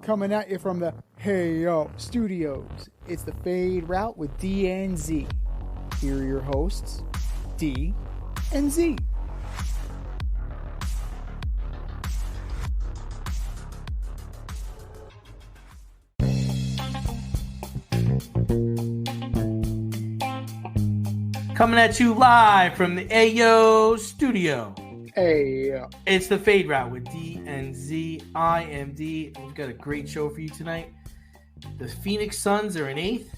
Coming at you from the Hey Yo Studios. It's the Fade Route with D and Z. Here are your hosts, D and Z. Coming at you live from the Ayo Studio. Hey, It's the Fade Route with D and Z. I am D. We've got a great show for you tonight. The Penix Suns are in 8th.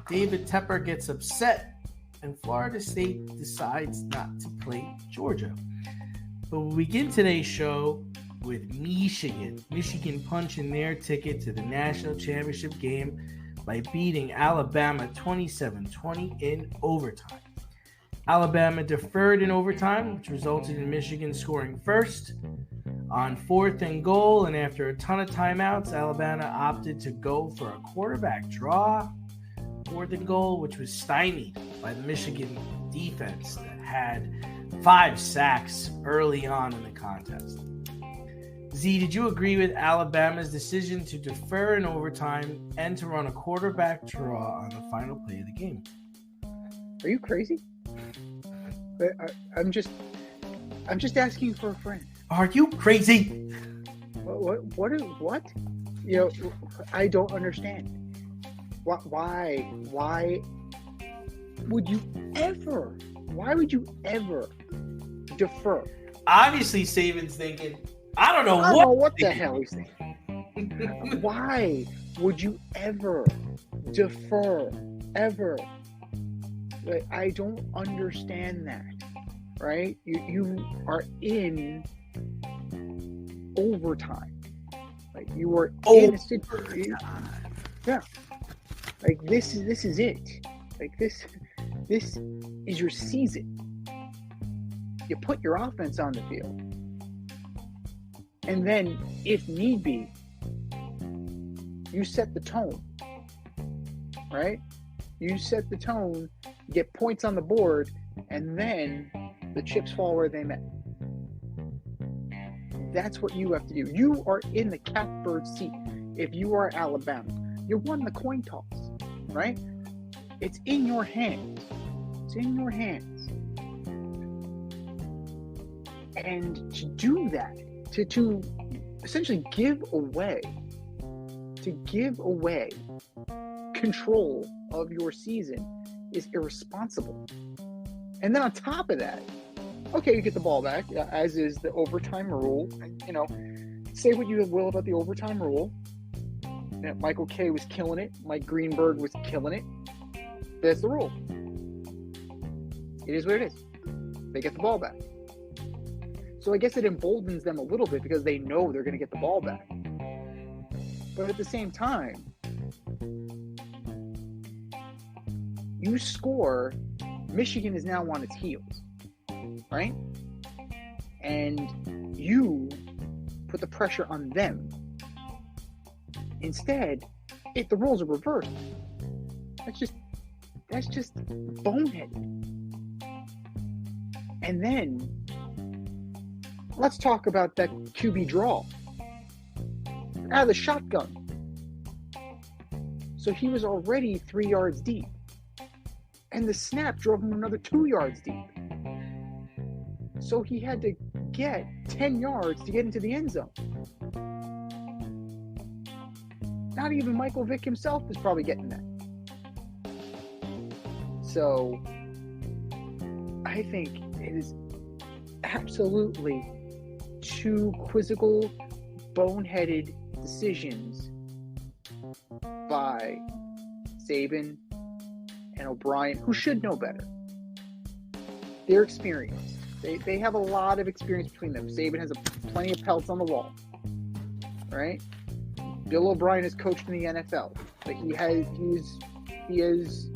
David Tepper gets upset, and Florida State decides not to play Georgia. But we'll begin today's show with Michigan. Michigan punching their ticket to the national championship game by beating Alabama 27-20 in overtime. Alabama deferred in overtime, which resulted in Michigan scoring first. On 4th and goal, and after a ton of timeouts, Alabama opted to go for a quarterback draw. 4th and goal, which was stymied by the Michigan defense that had 5 sacks early on in the contest. Z, did you agree with Alabama's decision to defer in overtime and to run a quarterback draw on the final play of the game? are you crazy? I'm just asking for a friend. Are you crazy? What? You know, I don't understand. Why would you ever? Why would you ever defer? Obviously, Saban's thinking, I don't know what the hell he's thinking. Why would you ever defer? Ever? Like, I don't understand that. Right? You are in overtime. Like, you are in a situation. Yeah. Like, this is it. Like, this is your season. You put your offense on the field. And then, if need be, you set the tone. Right? You set the tone, get points on the board, and then the chips fall where they may. That's what you have to do. You are in the catbird seat. If you are Alabama, you won the coin toss, right? It's in your hands. It's in your hands. And to do that, to essentially give away control of your season is irresponsible. And then on top of that, okay, you get the ball back, as is the overtime rule. And, you know, say what you will about the overtime rule. You know, Michael Kay was killing it. Mike Greenberg was killing it. That's the rule. It is what it is. They get the ball back. So I guess it emboldens them a little bit because they know they're going to get the ball back. But at the same time, you score, Michigan is now on its heels, right? And you put the pressure on them. Instead, if the roles are reversed, that's just boneheaded. And then let's talk about that QB draw out of the shotgun. So he was already 3 yards deep. And the snap drove him another 2 yards deep. So he had to get 10 yards to get into the end zone. Not even Michael Vick himself is probably getting that. So I think it is absolutely 2 quizzical, boneheaded decisions by Saban and O'Brien, who should know better. They're experienced. They have a lot of experience between them. Saban has plenty of pelts on the wall, right? Bill O'Brien has coached in the NFL, but he is.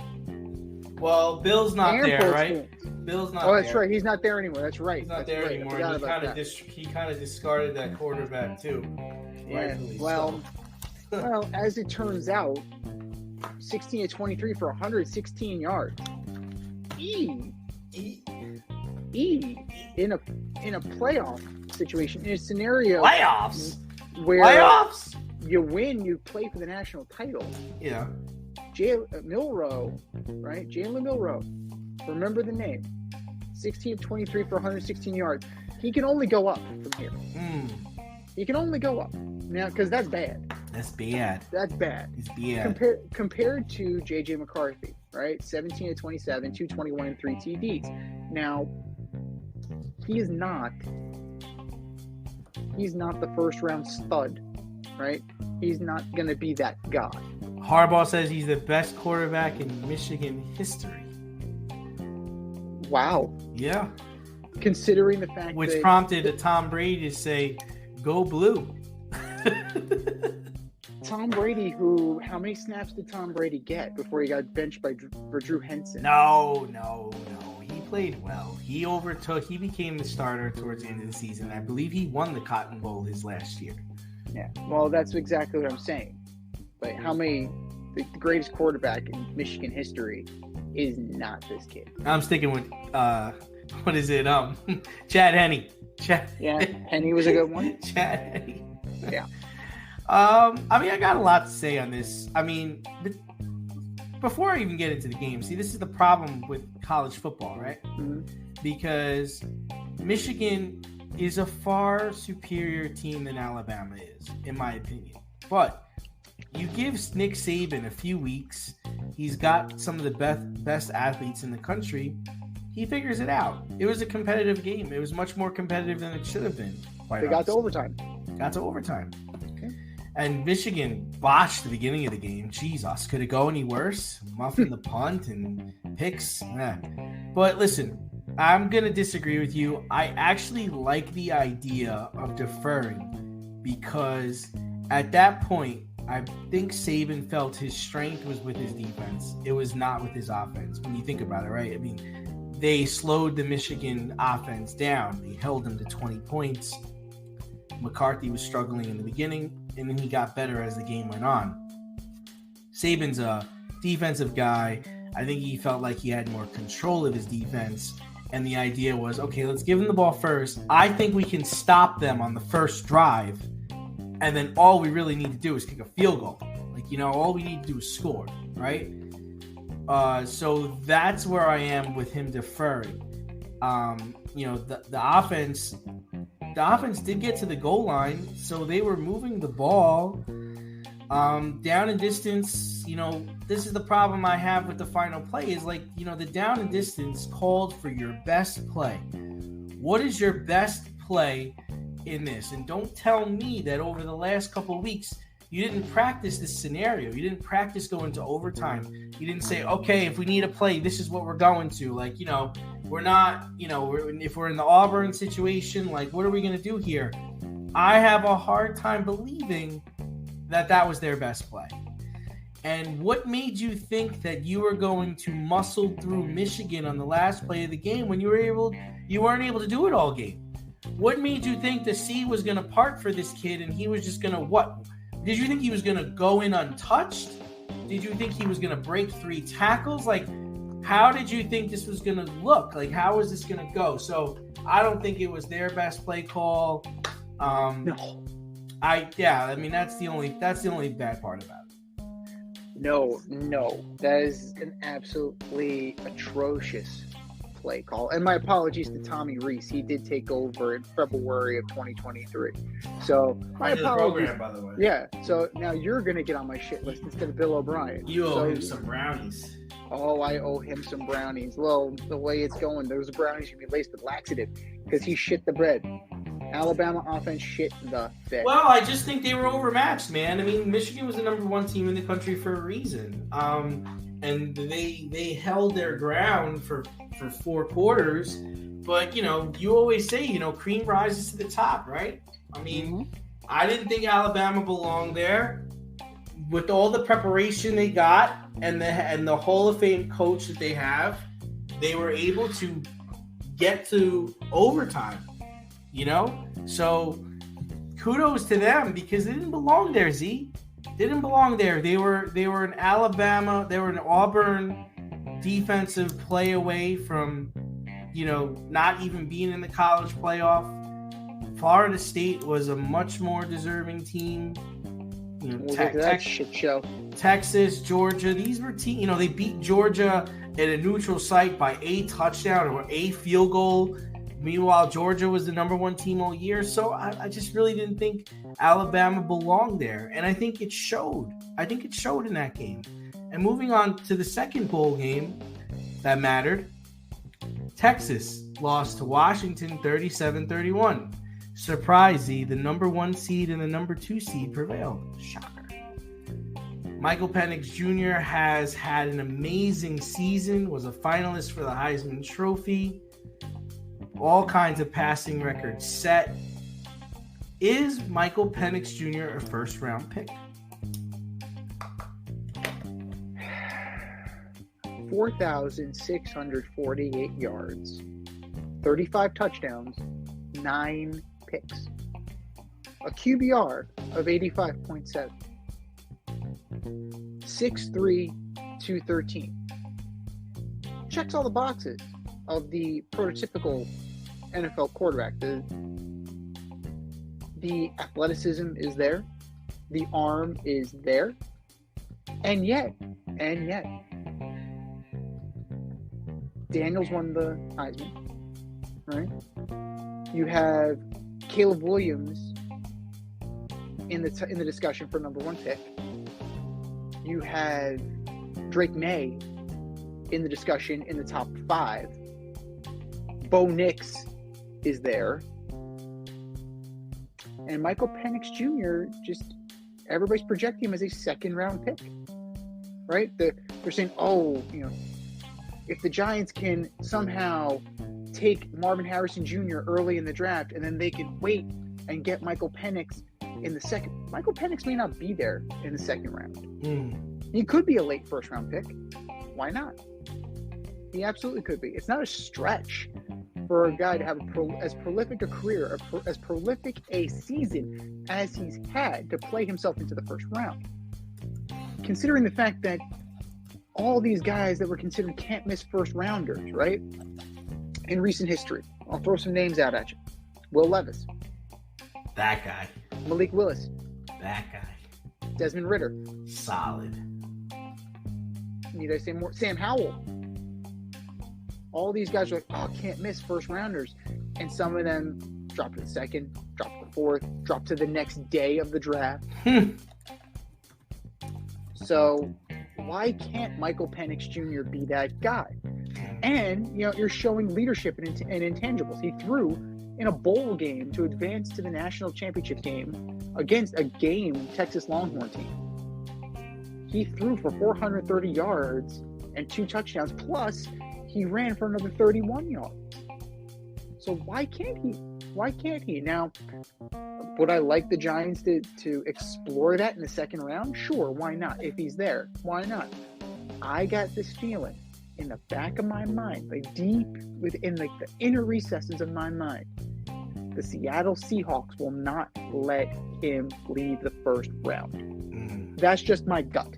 Well, Bill's not there, right? Experience. Bill's not. Oh, that's right. He's not there anymore. That's right. He's not that's there right. anymore. He kind of discarded that quarterback too. Yeah. Well, as it turns out, 16 to 23 for 116 yards. In a playoff situation, in a scenario playoffs you win, you play for the national title. Yeah. Milroe, right? Jalen Milroe. Remember the name. 16 of 23 for 116 yards. He can only go up from here. He can only go up. Now, because that's bad. That's bad. That's bad. It's bad. Compared to J.J. McCarthy, right? 17 of 27, 221 and 3 TDs. Now, he's not the first round stud, right? He's not going to be that guy. Harbaugh says he's the best quarterback in Michigan history. Wow. Yeah. Considering the fact Which that... prompted a Tom Brady to say, go blue. Tom Brady, how many snaps did Tom Brady get before he got benched for Drew Henson? No. He played well. He became the starter towards the end of the season. I believe he won the Cotton Bowl his last year. Yeah, well, that's exactly what I'm saying. But the greatest quarterback in Michigan history is not this kid. I'm sticking with, what is it? Chad Henne. Yeah, Henne was a good one. Chad Henne. Yeah. I got a lot to say on this. Before I even get into the game, see, this is the problem with college football, right? Mm-hmm. Because Michigan is a far superior team than Alabama is, in my opinion. But you give Nick Saban a few weeks, he's got some of the best athletes in the country, he figures it out. It was a competitive game. It was much more competitive than it should have been. They got to overtime. Okay. And Michigan botched the beginning of the game. Jesus, could it go any worse? Muffin the punt and picks. Nah. But listen, I'm going to disagree with you. I actually like the idea of deferring because at that point, I think Saban felt his strength was with his defense. It was not with his offense. When you think about it, right? I mean, they slowed the Michigan offense down. They held them to 20 points. McCarthy was struggling in the beginning, and then he got better as the game went on. Saban's a defensive guy. I think he felt like he had more control of his defense, and the idea was, okay, let's give them the ball first. I think we can stop them on the first drive, and then all we really need to do is kick a field goal. All we need to do is score, right? So that's where I am with him deferring. The offense did get to the goal line, so they were moving the ball down and distance. This is the problem I have with the final play is the down and distance called for your best play. What is your best play in this? And don't tell me that over the last couple of weeks you didn't practice this scenario. You didn't practice going to overtime. You didn't say, okay, if we need a play, this is what we're going to. We're not, if we're in the Auburn situation, what are we going to do here? I have a hard time believing that was their best play. And what made you think that you were going to muscle through Michigan on the last play of the game when you weren't able to do it all game? What made you think the sea was going to part for this kid and he was just going to what? Did you think he was going to go in untouched? Did you think he was going to break 3 tackles? How did you think this was going to look? How is this going to go? So I don't think it was their best play call. No. That's the only bad part about it. No. That is an absolutely atrocious play call. And my apologies to Tommy Reese. He did take over in February of 2023. So my apologies. Program, by the way. Yeah. So now you're going to get on my shit list instead of Bill O'Brien. You owe him some brownies. Oh, I owe him some brownies. Well, the way it's going, those brownies should be laced with laxative because he shit the bread. Alabama offense shit the bed. Well, I just think they were overmatched, man. I mean, Michigan was the number 1 team in the country for a reason. And they held their ground for 4 quarters. But, you always say, cream rises to the top, right? I mean, I didn't think Alabama belonged there. With all the preparation they got and the Hall of Fame coach that they have, they were able to get to overtime. So kudos to them because they didn't belong there, Z. They didn't belong there. They were an Alabama, they were an Auburn defensive play away from, not even being in the college playoff. Florida State was a much more deserving team. We'll get to that shit show. Texas, Georgia, these were teams, they beat Georgia at a neutral site by a touchdown or a field goal. Meanwhile, Georgia was the number one team all year. So I just really didn't think Alabama belonged there. And I think it showed. In that game. And moving on to the second bowl game that mattered, Texas lost to Washington 37-31. Surprise, the number one seed and the number two seed prevailed. Shocker. Michael Penix Jr. has had an amazing season, was a finalist for the Heisman Trophy. All kinds of passing records set. Is Michael Penix Jr. a first-round pick? 4,648 yards, 35 touchdowns, 9 picks. A QBR of 85.7. 6'3", 213. Checks all the boxes of the prototypical NFL quarterback. The athleticism is there. The arm is there. And yet, Daniels won the Heisman, right? You have Caleb Williams in the discussion for number one pick. You have Drake May in the discussion in the top 5. Bo Nix is there. And Michael Penix Jr., just everybody's projecting him as a second-round pick, right? They're saying, if the Giants can somehow take Marvin Harrison Jr. early in the draft and then they can wait and get Michael Penix in the second. Michael Penix may not be there in the second round. He could be a late first-round pick. Why not? He absolutely could be. It's not a stretch for a guy to have as prolific a career, as prolific a season as he's had to play himself into the first round. Considering the fact that all these guys that were considered can't miss first rounders, right? In recent history. I'll throw some names out at you. Will Levis. That guy. Malik Willis. That guy. Desmond Ridder. Solid. Need I say more? Sam Howell. All these guys are like, can't miss first rounders. And some of them drop to the second, drop to the fourth, drop to the next day of the draft. So why can't Michael Penix Jr. be that guy? And, you're showing leadership and intangibles. He threw in a bowl game to advance to the national championship game against a game Texas Longhorn team. He threw for 430 yards and 2 touchdowns, plus he ran for another 31 yards. So why can't he? Why can't he? Now, would I like the Giants to explore that in the second round? Sure, why not? If he's there, why not? I got this feeling in the back of my mind, deep within the inner recesses of my mind, the Seattle Seahawks will not let him leave the first round. That's just my gut.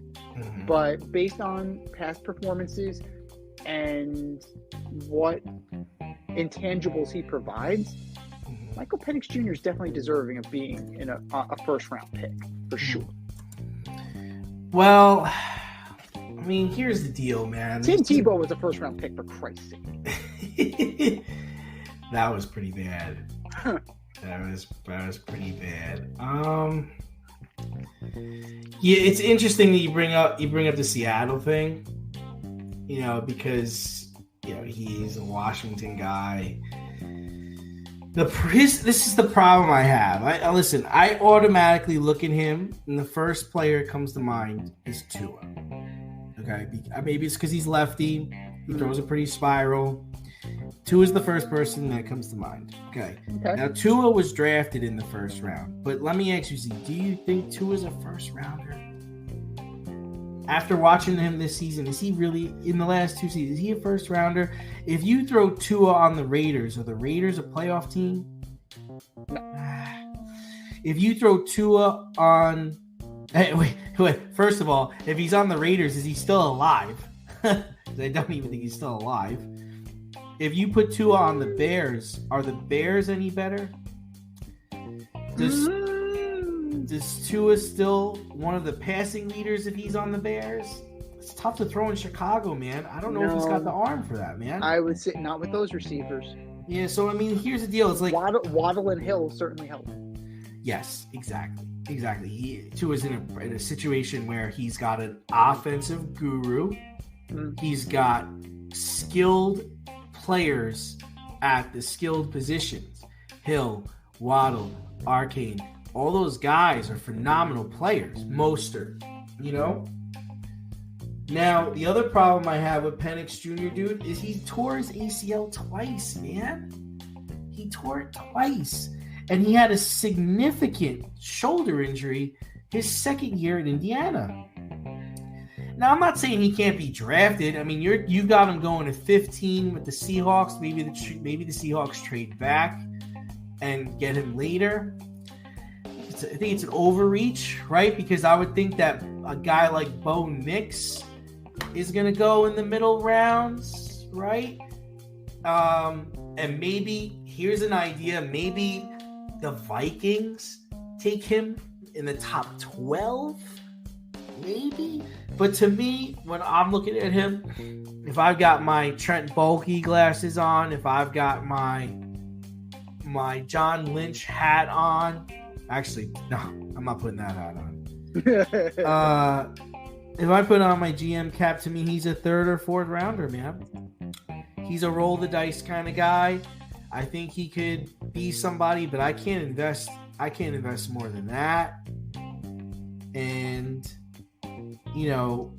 But based on past performances and what intangibles he provides, Michael Penix Jr. is definitely deserving of being in a first-round pick, for sure. Well, here's the deal, man. Tim Tebow was a first-round pick, for Christ's sake. That was pretty bad. That was pretty bad. Yeah, it's interesting that you bring up the Seattle thing. Because he's a Washington guy. This is the problem I have. I automatically look at him, and the first player that comes to mind is Tua. Okay, maybe it's because he's lefty. He throws a pretty spiral. Tua is the first person that comes to mind. Okay. Now, Tua was drafted in the first round. But let me ask you, Z, do you think Tua's a first rounder? After watching him this season, is he really, in the last 2 seasons, is he a first rounder? If you throw Tua on the Raiders, are the Raiders a playoff team? No. If you throw Tua on... Wait. First of all, if he's on the Raiders, is he still alive? I don't even think he's still alive. If you put Tua on the Bears, are the Bears any better? Does Is Tua still one of the passing leaders if he's on the Bears? It's tough to throw in Chicago, man. I don't know if he's got the arm for that, man. I would say not with those receivers. Yeah, so I mean, here's the deal. It's like Waddle and Hill certainly help. Yes, exactly. Tua's in a situation where he's got an offensive guru. He's got skilled players at the skilled positions. Hill, Waddle, Arcane. All those guys are phenomenal players. Mostert, you know? Now, the other problem I have with Penix Jr., dude, is he tore his ACL twice, man. He tore it twice. And he had a significant shoulder injury his second year in Indiana. Now, I'm not saying he can't be drafted. I mean, you got him going to 15 with the Seahawks. Maybe the Seahawks trade back and get him later. I think it's an overreach, right? Because I would think that a guy like Bo Nix is going to go in the middle rounds, right? And maybe, here's an idea, maybe the Vikings take him in the top 12, maybe? But to me, when I'm looking at him, if I've got my Trent Baalke glasses on, if I've got my John Lynch hat on, actually, no, I'm not putting that hat on. If I put on my GM cap, to me, he's a third or fourth rounder, man. He's a roll the dice kind of guy. I think he could be somebody, but I can't invest more than that. And, you know,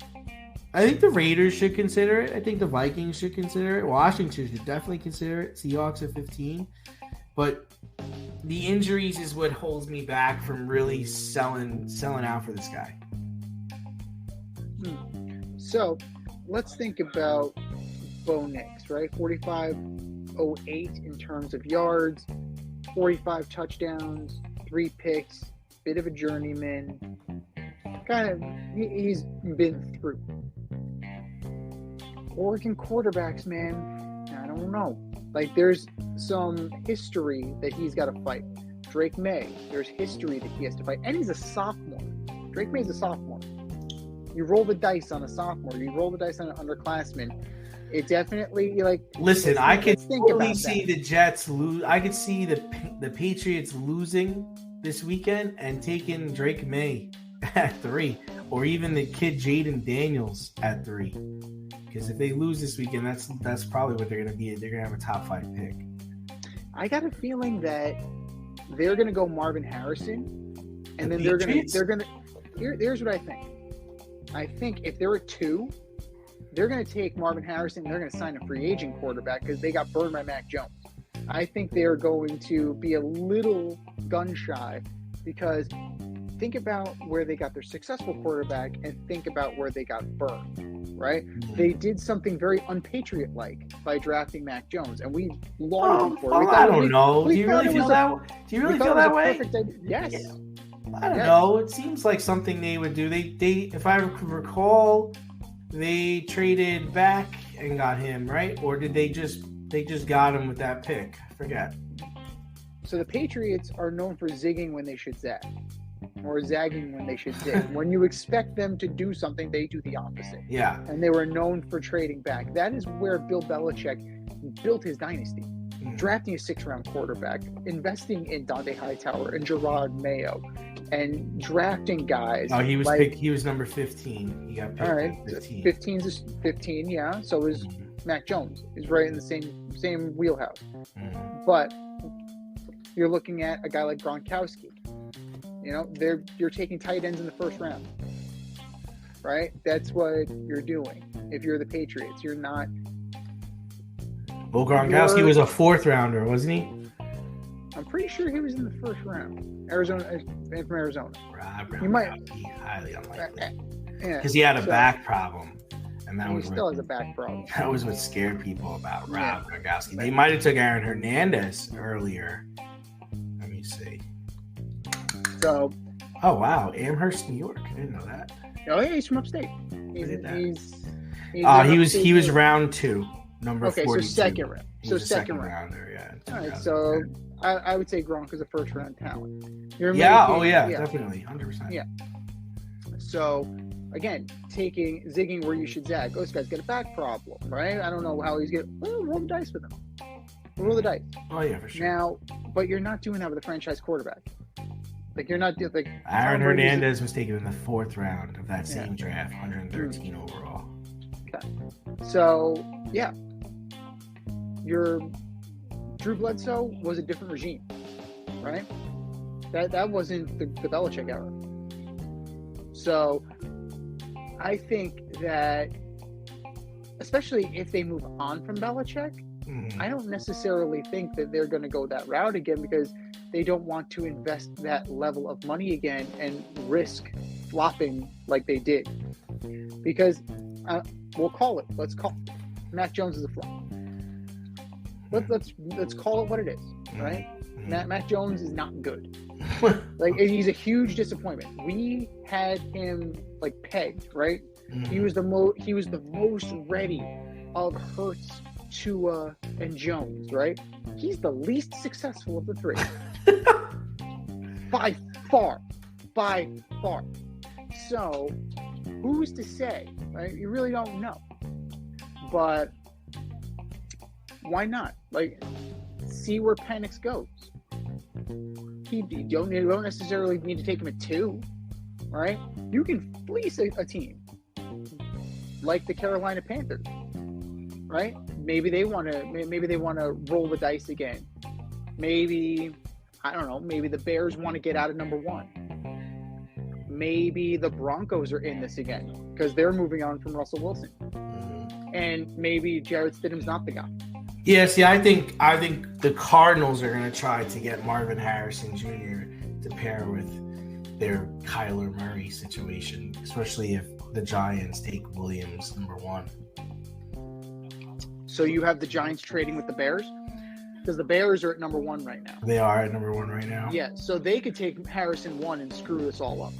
I think the Raiders should consider it. I think the Vikings should consider it. Washington should definitely consider it. Seahawks at 15. But the injuries is what holds me back from really selling out for this guy. So let's think about Bo Nix, right? 45.08 in terms of yards, 45 touchdowns, 3 picks, bit of a journeyman. He's been through. Oregon quarterbacks, man, I don't know. Like, there's some history that he's got to fight. Drake May, there's history that he has to fight. And he's a sophomore. Drake May's a sophomore. You roll the dice on a sophomore. You roll the dice on an underclassman. It definitely, like... Listen, I could totally see the Jets lose. I could see the Patriots losing this weekend and taking Drake May at 3. Or even the kid Jaden Daniels at 3. Because if they lose this weekend, that's probably what they're going to be. They're going to have a top 5 pick. I got a feeling that they're going to go Marvin Harrison, and then they're going to. Here's what I think. I think if there were 2, they're going to take Marvin Harrison and they're going to sign a free agent quarterback because they got burned by Mac Jones. I think they're going to be a little gun shy because think about where they got their successful quarterback and think about where they got burned, right? They did something very unpatriot-like by drafting Mac Jones, and we lauded him for it. I don't know. Do you really feel that way? Yes. Yeah. I don't know. It seems like something they would do. They, if I recall, they traded back and got him, right? Or did they just got him with that pick? I forget. So the Patriots are known for zigging when they should zag, or zagging when they should zig. When you expect them to do something, they do the opposite. Yeah. And they were known for trading back. That is where Bill Belichick built his dynasty. Drafting a 6th-round quarterback, investing in Dante Hightower and Gerard Mayo, and drafting guys. Oh, he was picked. He was number 15. He got picked. All right, at 15. 15, yeah. So is Mac Jones. He's right in the same wheelhouse. But you're looking at a guy like Gronkowski. You know, you're taking tight ends in the 1st round, right? That's what you're doing. If you're the Patriots, you're not. Well, Gronkowski was a 4th rounder, wasn't he? I'm pretty sure he was in the 1st round. From Arizona. You might be highly unlikely because he had a back problem, and that he still has a back problem. That was what scared people about Rob Gronkowski. They might have took Aaron Hernandez earlier. Let me see. So, oh wow, Amherst, New York. I didn't know that. Oh yeah, he's from upstate. He was round 2, number 40. So second round. He's So a second rounder, yeah. All right, so I would say Gronk is a first-round talent. Definitely, 100%. Yeah. So, again, zigging where you should zag. Oh, this guy's got a back problem, right? I don't know how he's going to roll the dice with him. Roll the dice. Oh, yeah, for sure. Now, but you're not doing that with a franchise quarterback. Like, you're not doing like Aaron Hernandez was taken in the 4th round of that same draft, 113 overall. Okay. So, yeah. Your Drew Bledsoe was a different regime, right? That wasn't the Belichick era. So I think that, especially if they move on from Belichick, I don't necessarily think that they're going to go that route again because they don't want to invest that level of money again and risk flopping like they did. Because we'll call it. Let's call it. Mac Jones is a flop. Let's call it what it is, right? Mac Jones is not good. Like, he's a huge disappointment. We had him like pegged, right? He was the most ready of Hurts, Tua, and Jones, right? He's the least successful of the three. By far. So, who's to say, right? You really don't know. But why not? Like, see where Penix goes. You don't necessarily need to take him at 2, right? You can fleece a team like the Carolina Panthers, right? Maybe they want to roll the dice again. Maybe, I don't know, maybe the Bears want to get out of number 1. Maybe the Broncos are in this again because they're moving on from Russell Wilson. And maybe Jarrett Stidham's not the guy. Yeah, see, I think the Cardinals are going to try to get Marvin Harrison Jr. to pair with their Kyler Murray situation, especially if the Giants take Williams number 1. So you have the Giants trading with the Bears? Because the Bears are at number 1 right now. They are at number 1 right now. Yeah, so they could take Harrison 1 and screw this all up.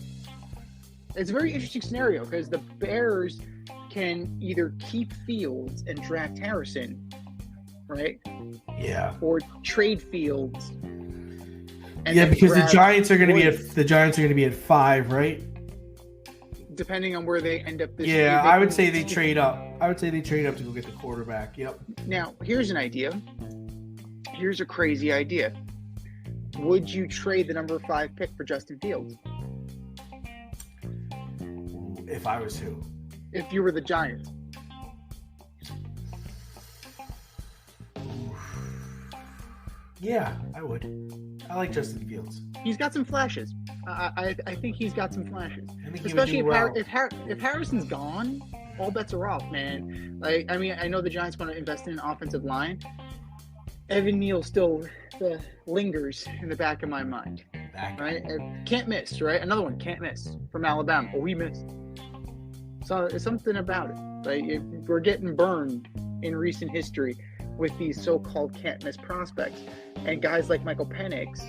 It's a very interesting scenario because the Bears can either keep Fields and draft Harrison, right? Yeah. Or trade Fields. Because the Giants are going to be at 5, right? Depending on where they end up this year. Yeah, I would say they trade up. I would say they trade up to go get the quarterback. Yep. Now, here's an idea. Here's a crazy idea. Would you trade the number 5 pick for Justin Fields? If I was who? If you were the Giants. Yeah, I would. I like Justin Fields. He's got some flashes. I think he's got some flashes. Especially if Harrison's gone, all bets are off, man. Like, I mean, I know the Giants want to invest in an offensive line. Evan Neal still lingers in the back of my mind. Right? Can't miss, right? Another one, can't miss from Alabama. Oh, we missed. So it's something about it. Like, we're getting burned in recent history with these so-called can't-miss prospects. And guys like Michael Penix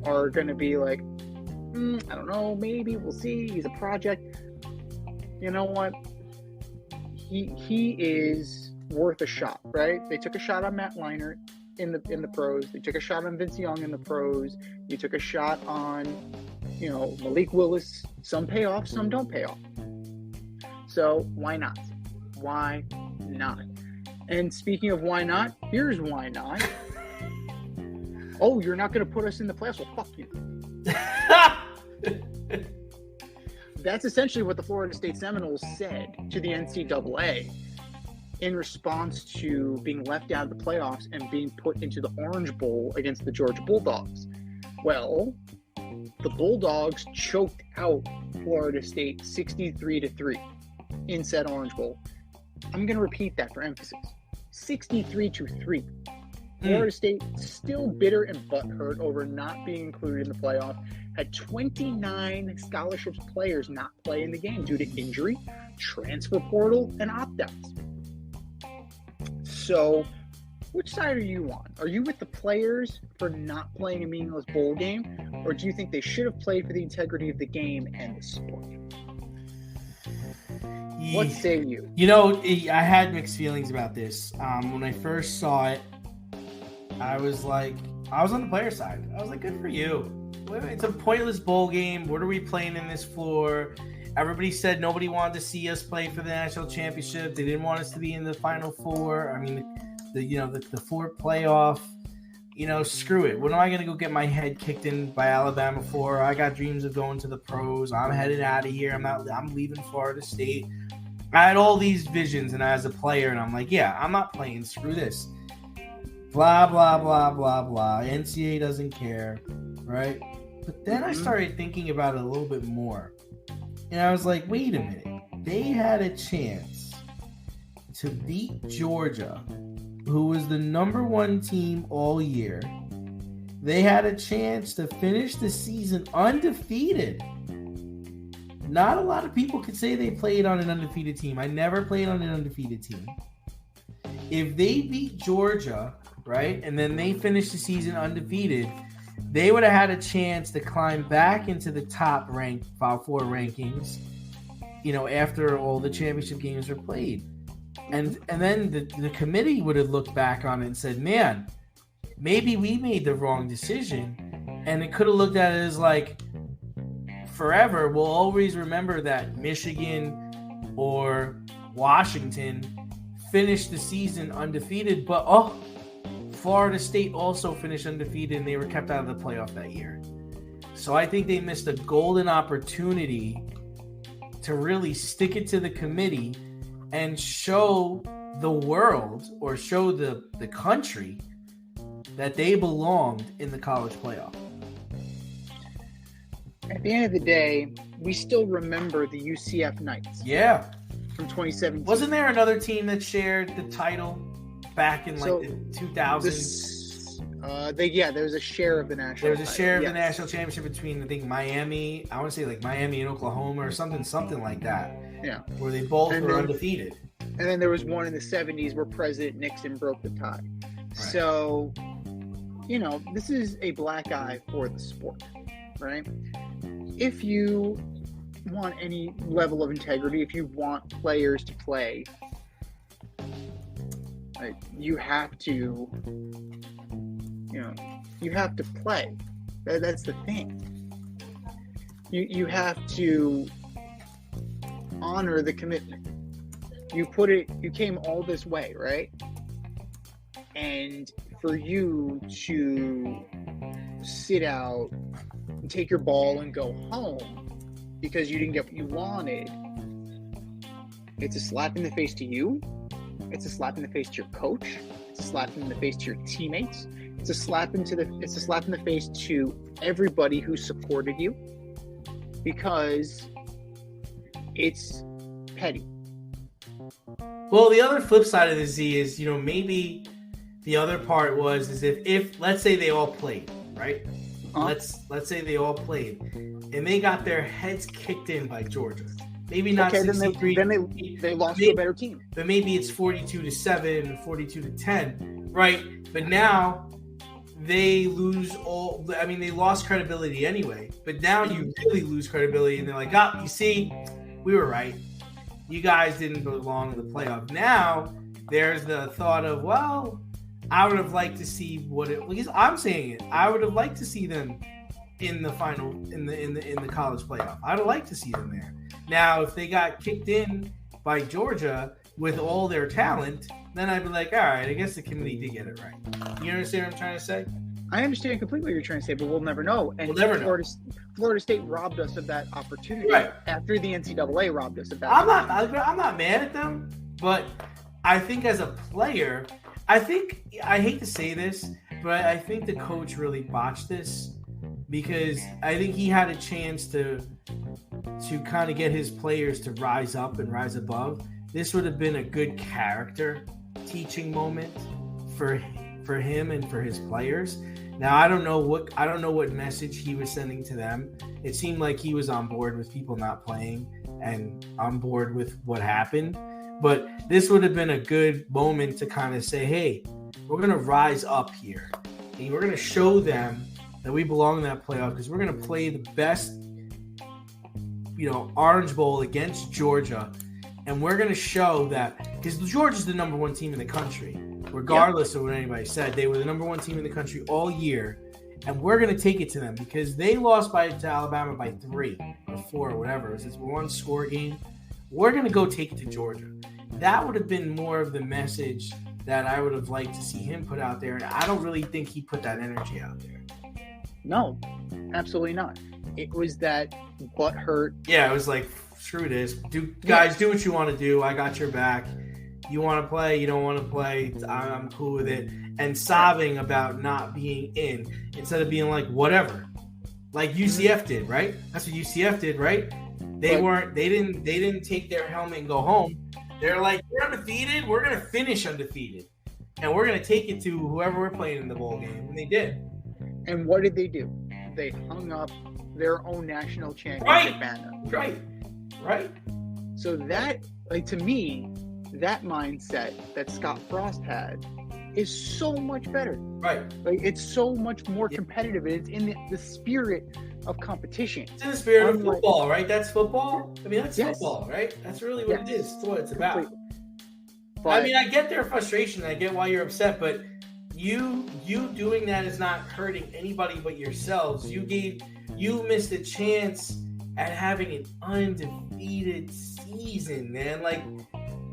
are going to be like, I don't know, maybe, we'll see. He's a project. You know what? He is worth a shot, right? They took a shot on Matt Leinart in the pros. They took a shot on Vince Young in the pros. You took a shot on, Malik Willis. Some pay off, some don't pay off. So why not? Why not? And speaking of why not, here's why not. Oh, you're not going to put us in the playoffs? Well, fuck you. That's essentially what the Florida State Seminoles said to the NCAA in response to being left out of the playoffs and being put into the Orange Bowl against the Georgia Bulldogs. Well, the Bulldogs choked out Florida State 63-3 in said Orange Bowl. I'm going to repeat that for emphasis. 63-3. Florida State, still bitter and butthurt over not being included in the playoff, had 29 scholarships players not play in the game due to injury, transfer portal, and opt-outs. So, which side are you on? Are you with the players for not playing a meaningless bowl game, or do you think they should have played for the integrity of the game and the sport? What say you? You know, I had mixed feelings about this. When I first saw it, I was on the player side. I was like, good for you. It's a pointless bowl game. What are we playing in this for? Everybody said nobody wanted to see us play for the national championship. They didn't want us to be in the Final Four. I mean, the fourth playoff. Screw it. What am I going to go get my head kicked in by Alabama for? I got dreams of going to the pros. I'm headed out of here. I'm leaving Florida State. I had all these visions, and as a player, and I'm like, yeah, I'm not playing. Screw this. Blah, blah, blah, blah, blah. NCAA doesn't care, right? But then I started thinking about it a little bit more. And I was like, wait a minute. They had a chance to beat Georgia, who was the number one team all year. They had a chance to finish the season undefeated. Not a lot of people could say they played on an undefeated team. I never played on an undefeated team. If they beat Georgia, right, and then they finished the season undefeated, they would have had a chance to climb back into the top rank, Final Four rankings, after all the championship games were played. And then the committee would have looked back on it and said, man, maybe we made the wrong decision. And it could have looked at it as like, forever, we'll always remember that Michigan or Washington finished the season undefeated, but Florida State also finished undefeated and they were kept out of the playoff that year. So I think they missed a golden opportunity to really stick it to the committee and show the world or show the country that they belonged in the college playoff. At the end of the day, we still remember the UCF Knights. Yeah. From 2017. Wasn't there another team that shared the title back in the 2000s? There was a share of the national. There was a share of the national championship between, I think, Miami. I want to say like Miami and Oklahoma or something like that. Yeah. Where they both were undefeated. And then there was one in the 70s where President Nixon broke the tie. Right. So, this is a black eye for the sport, right? If you want any level of integrity, if you want players to play, you have to play. That's the thing. You have to honor the commitment. You came all this way, right? And for you to sit out and take your ball and go home because you didn't get what you wanted, it's a slap in the face to you. It's a slap in the face to your coach. It's a slap in the face to your teammates. It's a slap in the face to everybody who supported you, because it's petty. Well, the other flip side of the Z is, maybe the other part is if let's say they all played, right? Let's say they all played and they got their heads kicked in by Georgia. Maybe not 63. Then they lost to a better team. But maybe it's 42-7, 42-10, right? But now they lose all. I mean, they lost credibility anyway. But now you really lose credibility, and they're like, you see, we were right. You guys didn't belong in the playoff. Now there's the thought of, well, I would have liked to see because I'm saying it. I would have liked to see them in the final, in the college playoff. I'd have liked to see them there. Now, if they got kicked in by Georgia with all their talent, then I'd be like, all right, I guess the committee did get it right. You understand what I'm trying to say? I understand completely what you're trying to say, but we'll never know. And we'll never know. Florida State robbed us of that opportunity after the NCAA robbed us of that. I'm not mad at them, but I think as a player, I hate to say this, but I think the coach really botched this, because I think he had a chance to kind of get his players to rise up and rise above. This would have been a good character teaching moment for him and for his players. Now, I don't know what message he was sending to them. It seemed like he was on board with people not playing and on board with what happened. But this would have been a good moment to kind of say, hey, we're going to rise up here. And we're going to show them that we belong in that playoff, because we're going to play the best, Orange Bowl against Georgia. And we're going to show that, because Georgia's the number one team in the country, regardless of what anybody said. They were the number one team in the country all year. And we're going to take it to them because they lost to Alabama by 3 or 4 or whatever. It's a one-score game. We're going to go take it to Georgia. That would have been more of the message that I would have liked to see him put out there. And I don't really think he put that energy out there. No, absolutely not. It was that butthurt. Yeah, it was like, screw this. Guys, do what you want to do. I got your back. You want to play, you don't want to play. I'm cool with it. And sobbing about not being in instead of being like, whatever. Like UCF did, right? That's what UCF did, right? They didn't take their helmet and go home. They're like, we're undefeated. We're going to finish undefeated. And we're going to take it to whoever we're playing in the bowl game. And they did. And what did they do? They hung up their own national championship banner. Right. So that, like, to me, that mindset that Scott Frost had is so much better. Right. Like, it's so much more competitive. It's in the spirit of competition. It's in the spirit of football, right? That's football. I mean, that's football, right? That's really what it is. That's what it's about. But, I mean, I get their frustration. I get why you're upset, but you doing that is not hurting anybody but yourselves. You missed a chance at having an undefeated season, man. Like,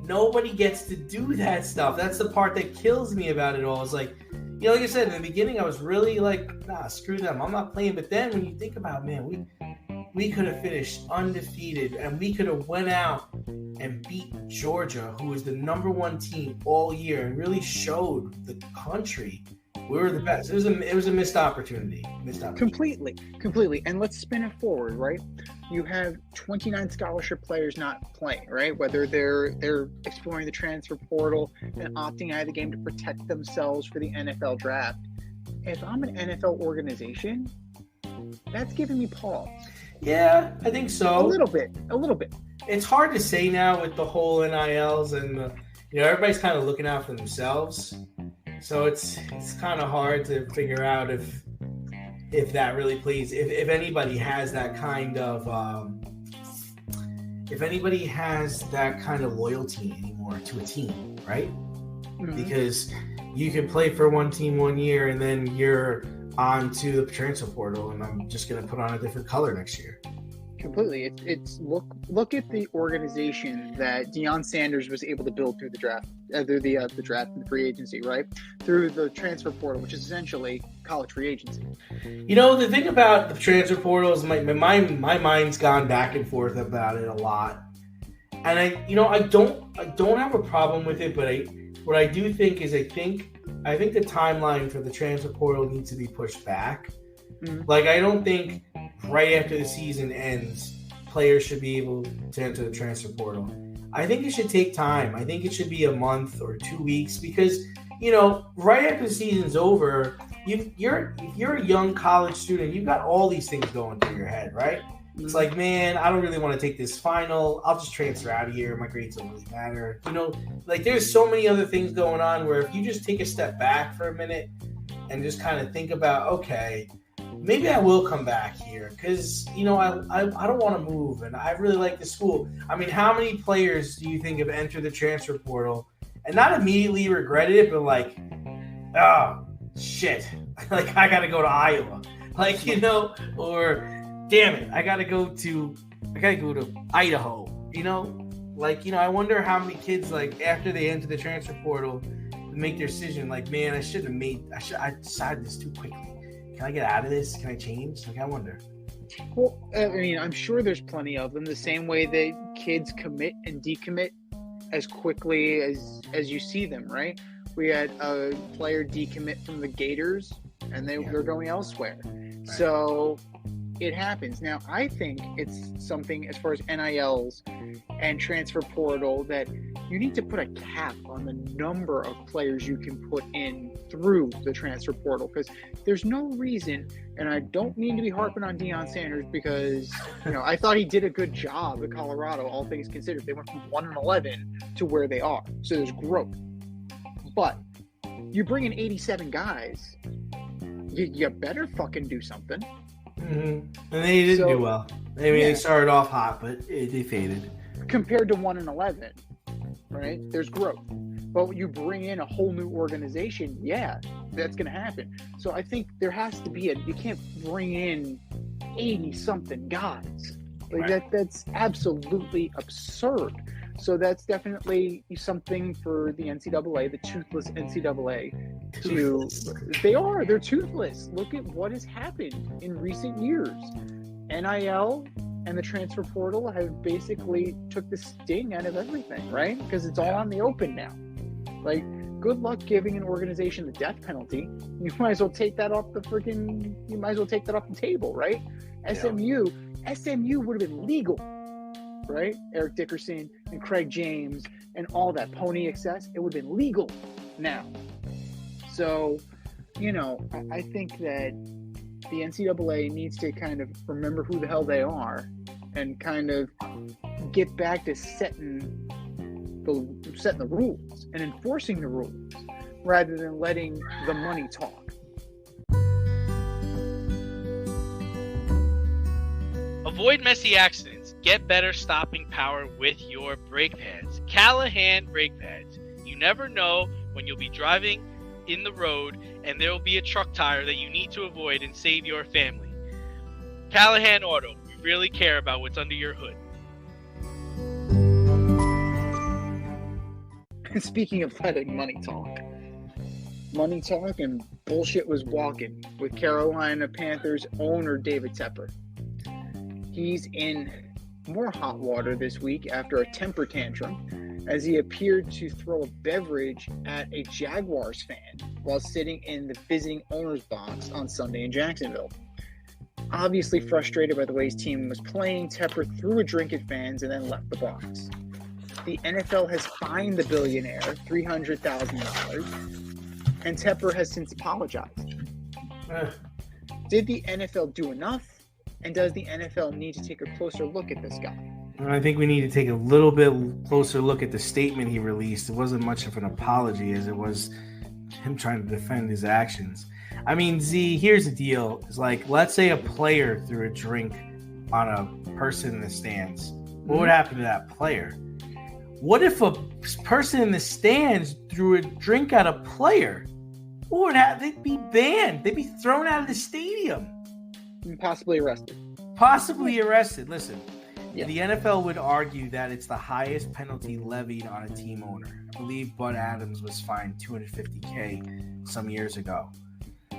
nobody gets to do that stuff. That's the part that kills me about it all. It's like, you know, like I said, in the beginning, I was really like, nah, screw them. I'm not playing. But then when you think about, man, we could have finished undefeated and we could have went out and beat Georgia, who was the number one team all year and really showed the country we were the best. It was a missed opportunity. Completely. And let's spin it forward, right? You have 29 scholarship players not playing, right? Whether they're exploring the transfer portal and opting out of the game to protect themselves for the NFL draft. If I'm an NFL organization, that's giving me pause. Yeah, I think so. A little bit. It's hard to say now with the whole NILs and everybody's kind of looking out for themselves. So it's kind of hard to figure out if that really plays. If anybody has that kind of loyalty anymore to a team, right? Mm-hmm. Because you can play for one team 1 year and then you're on to the transfer portal, and I'm just going to put on a different color next year. Completely. It's look at the organization that Deion Sanders was able to build through the draft, through the draft and the free agency, right? Through the transfer portal, which is essentially college free agency. The thing about the transfer portal is my mind's gone back and forth about it a lot, and I don't have a problem with it, but what I do think is I think the timeline for the transfer portal needs to be pushed back. Mm-hmm. Like, I don't think right after the season ends, players should be able to enter the transfer portal. I think it should take time. I think it should be a month or 2 weeks because, right after the season's over, if you're a young college student, you've got all these things going through your head, right? Mm-hmm. It's like, man, I don't really want to take this final. I'll just transfer out of here. My grades don't really matter. There's so many other things going on where if you just take a step back for a minute and just kind of think about, okay, maybe I will come back here because, I don't want to move and I really like the school. I mean, how many players do you think have entered the transfer portal and not immediately regretted it, but like, oh, shit, like I got to go to Iowa, or damn it, I got to go to Idaho, I wonder how many kids, like, after they enter the transfer portal, make their decision, like, man, I decided this too quickly. Can I get out of this? Can I change? Like, I wonder. Well, I mean, I'm sure there's plenty of them. The same way that kids commit and decommit as quickly as you see them, right? We had a player decommit from the Gators, and they're going elsewhere. Right. So it happens. Now, I think it's something as far as NILs and transfer portal that you need to put a cap on the number of players you can put in through the transfer portal because there's no reason, and I don't mean to be harping on Deion Sanders because, I thought he did a good job at Colorado, all things considered. They went from 1-11 to where they are. So there's growth. But you bring in 87 guys, you better fucking do something. Mm-hmm. And they didn't do well. I mean, they started off hot, but they faded. compared to 1-11, right? There's growth. But when you bring in a whole new organization, yeah, that's going to happen. So I think there has to be you can't bring in 80-something guys. Like Right. that's absolutely absurd. So that's definitely something for the NCAA, the toothless NCAA. They're toothless. Look at what has happened in recent years. NIL and the transfer portal have basically took the sting out of everything, right? Because it's all on the open now. Like, good luck giving an organization the death penalty. You might as well take that off the table, right? SMU would have been legal, right? Eric Dickerson and Craig James and all that Pony Excess, it would have been legal now. So, I think that the NCAA needs to kind of remember who the hell they are and kind of get back to setting the rules and enforcing the rules rather than letting the money talk. Avoid messy accidents. Get better stopping power with your brake pads. Callahan brake pads. You never know when you'll be driving in the road and there will be a truck tire that you need to avoid and save your family. Callahan Auto. We really care about what's under your hood. Speaking of letting money talk and bullshit was walking with Carolina Panthers owner David Tepper. He's in more hot water this week after a temper tantrum as he appeared to throw a beverage at a Jaguars fan while sitting in the visiting owner's box on Sunday in Jacksonville. Obviously frustrated by the way his team was playing, Tepper threw a drink at fans and then left the box. The NFL has fined the billionaire $300,000, and Tepper has since apologized. Did the NFL do enough? And does the NFL need to take a closer look at this guy? I think we need to take a little bit closer look at the statement he released. It wasn't much of an apology as it was him trying to defend his actions. I mean, Z, here's the deal. It's like, let's say a player threw a drink on a person in the stands. What would happen to that player? What if a person in the stands threw a drink at a player? What would happen? They'd be banned. They'd be thrown out of the stadium. Possibly arrested. Listen, Yeah. The NFL would argue that it's the highest penalty levied on a team owner. I believe Bud Adams was fined $250K some years ago.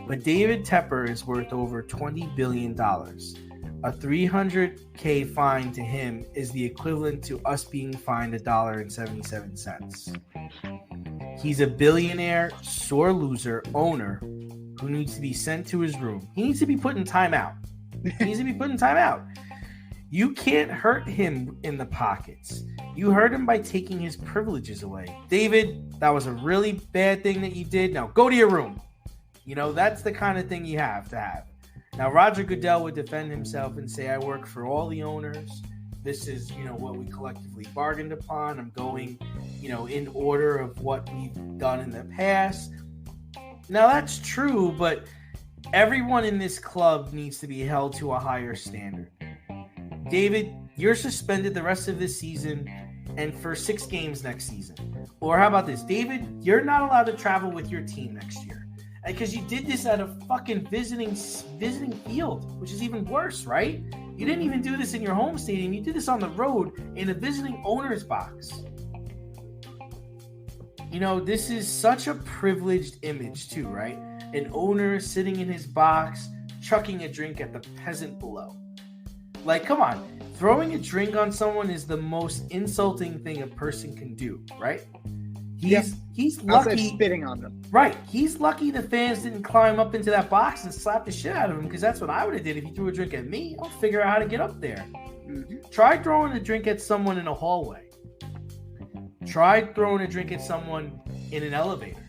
But David Tepper is worth over $20 billion. A $300K fine to him is the equivalent to us being fined $1.77. He's a billionaire, sore loser owner who needs to be sent to his room. He needs to be put in timeout. You can't hurt him in the pockets. You hurt him by taking his privileges away. David, that was a really bad thing that you did. Now go to your room. That's the kind of thing you have to have. Now, Roger Goodell would defend himself and say, I work for all the owners. This is, what we collectively bargained upon. I'm going, in order of what we've done in the past. Now, that's true, but everyone in this club needs to be held to a higher standard. David, you're suspended the rest of this season and for 6 games next season. Or how about this? David, you're not allowed to travel with your team next year. Because you did this at a fucking visiting field, which is even worse, right? You didn't even do this in your home stadium. You did this on the road in a visiting owner's box. This is such a privileged image too, right? An owner sitting in his box, chucking a drink at the peasant below. Like, come on. Throwing a drink on someone is the most insulting thing a person can do, right? He's lucky spitting on them. Right. He's lucky the fans didn't climb up into that box and slap the shit out of him, because that's what I would have did if he threw a drink at me. I'll figure out how to get up there. Mm-hmm. Try throwing a drink at someone in a hallway. Try throwing a drink at someone in an elevator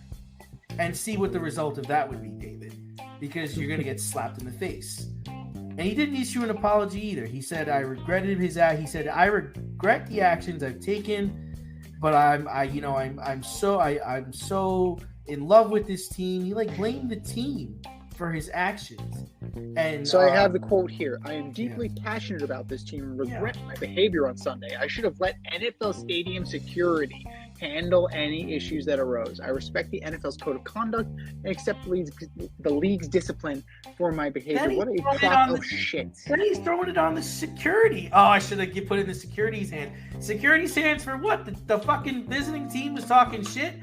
and see what the result of that would be, David, because you're going to get slapped in the face. And he didn't issue an apology either. He said, I regretted his act. He said, I regret the actions I've taken. But I'm so in love with this team. He blamed the team. for his actions. And so I have the quote here. I am deeply passionate about this team and regret my behavior on Sunday. I should have let NFL stadium security handle any issues that arose. I respect the NFL's code of conduct and accept the league's discipline for my behavior. What a crock of shit. Then he's throwing it on the security. Oh, I should have put it in the security's hand. Security stands for what? The fucking visiting team was talking shit?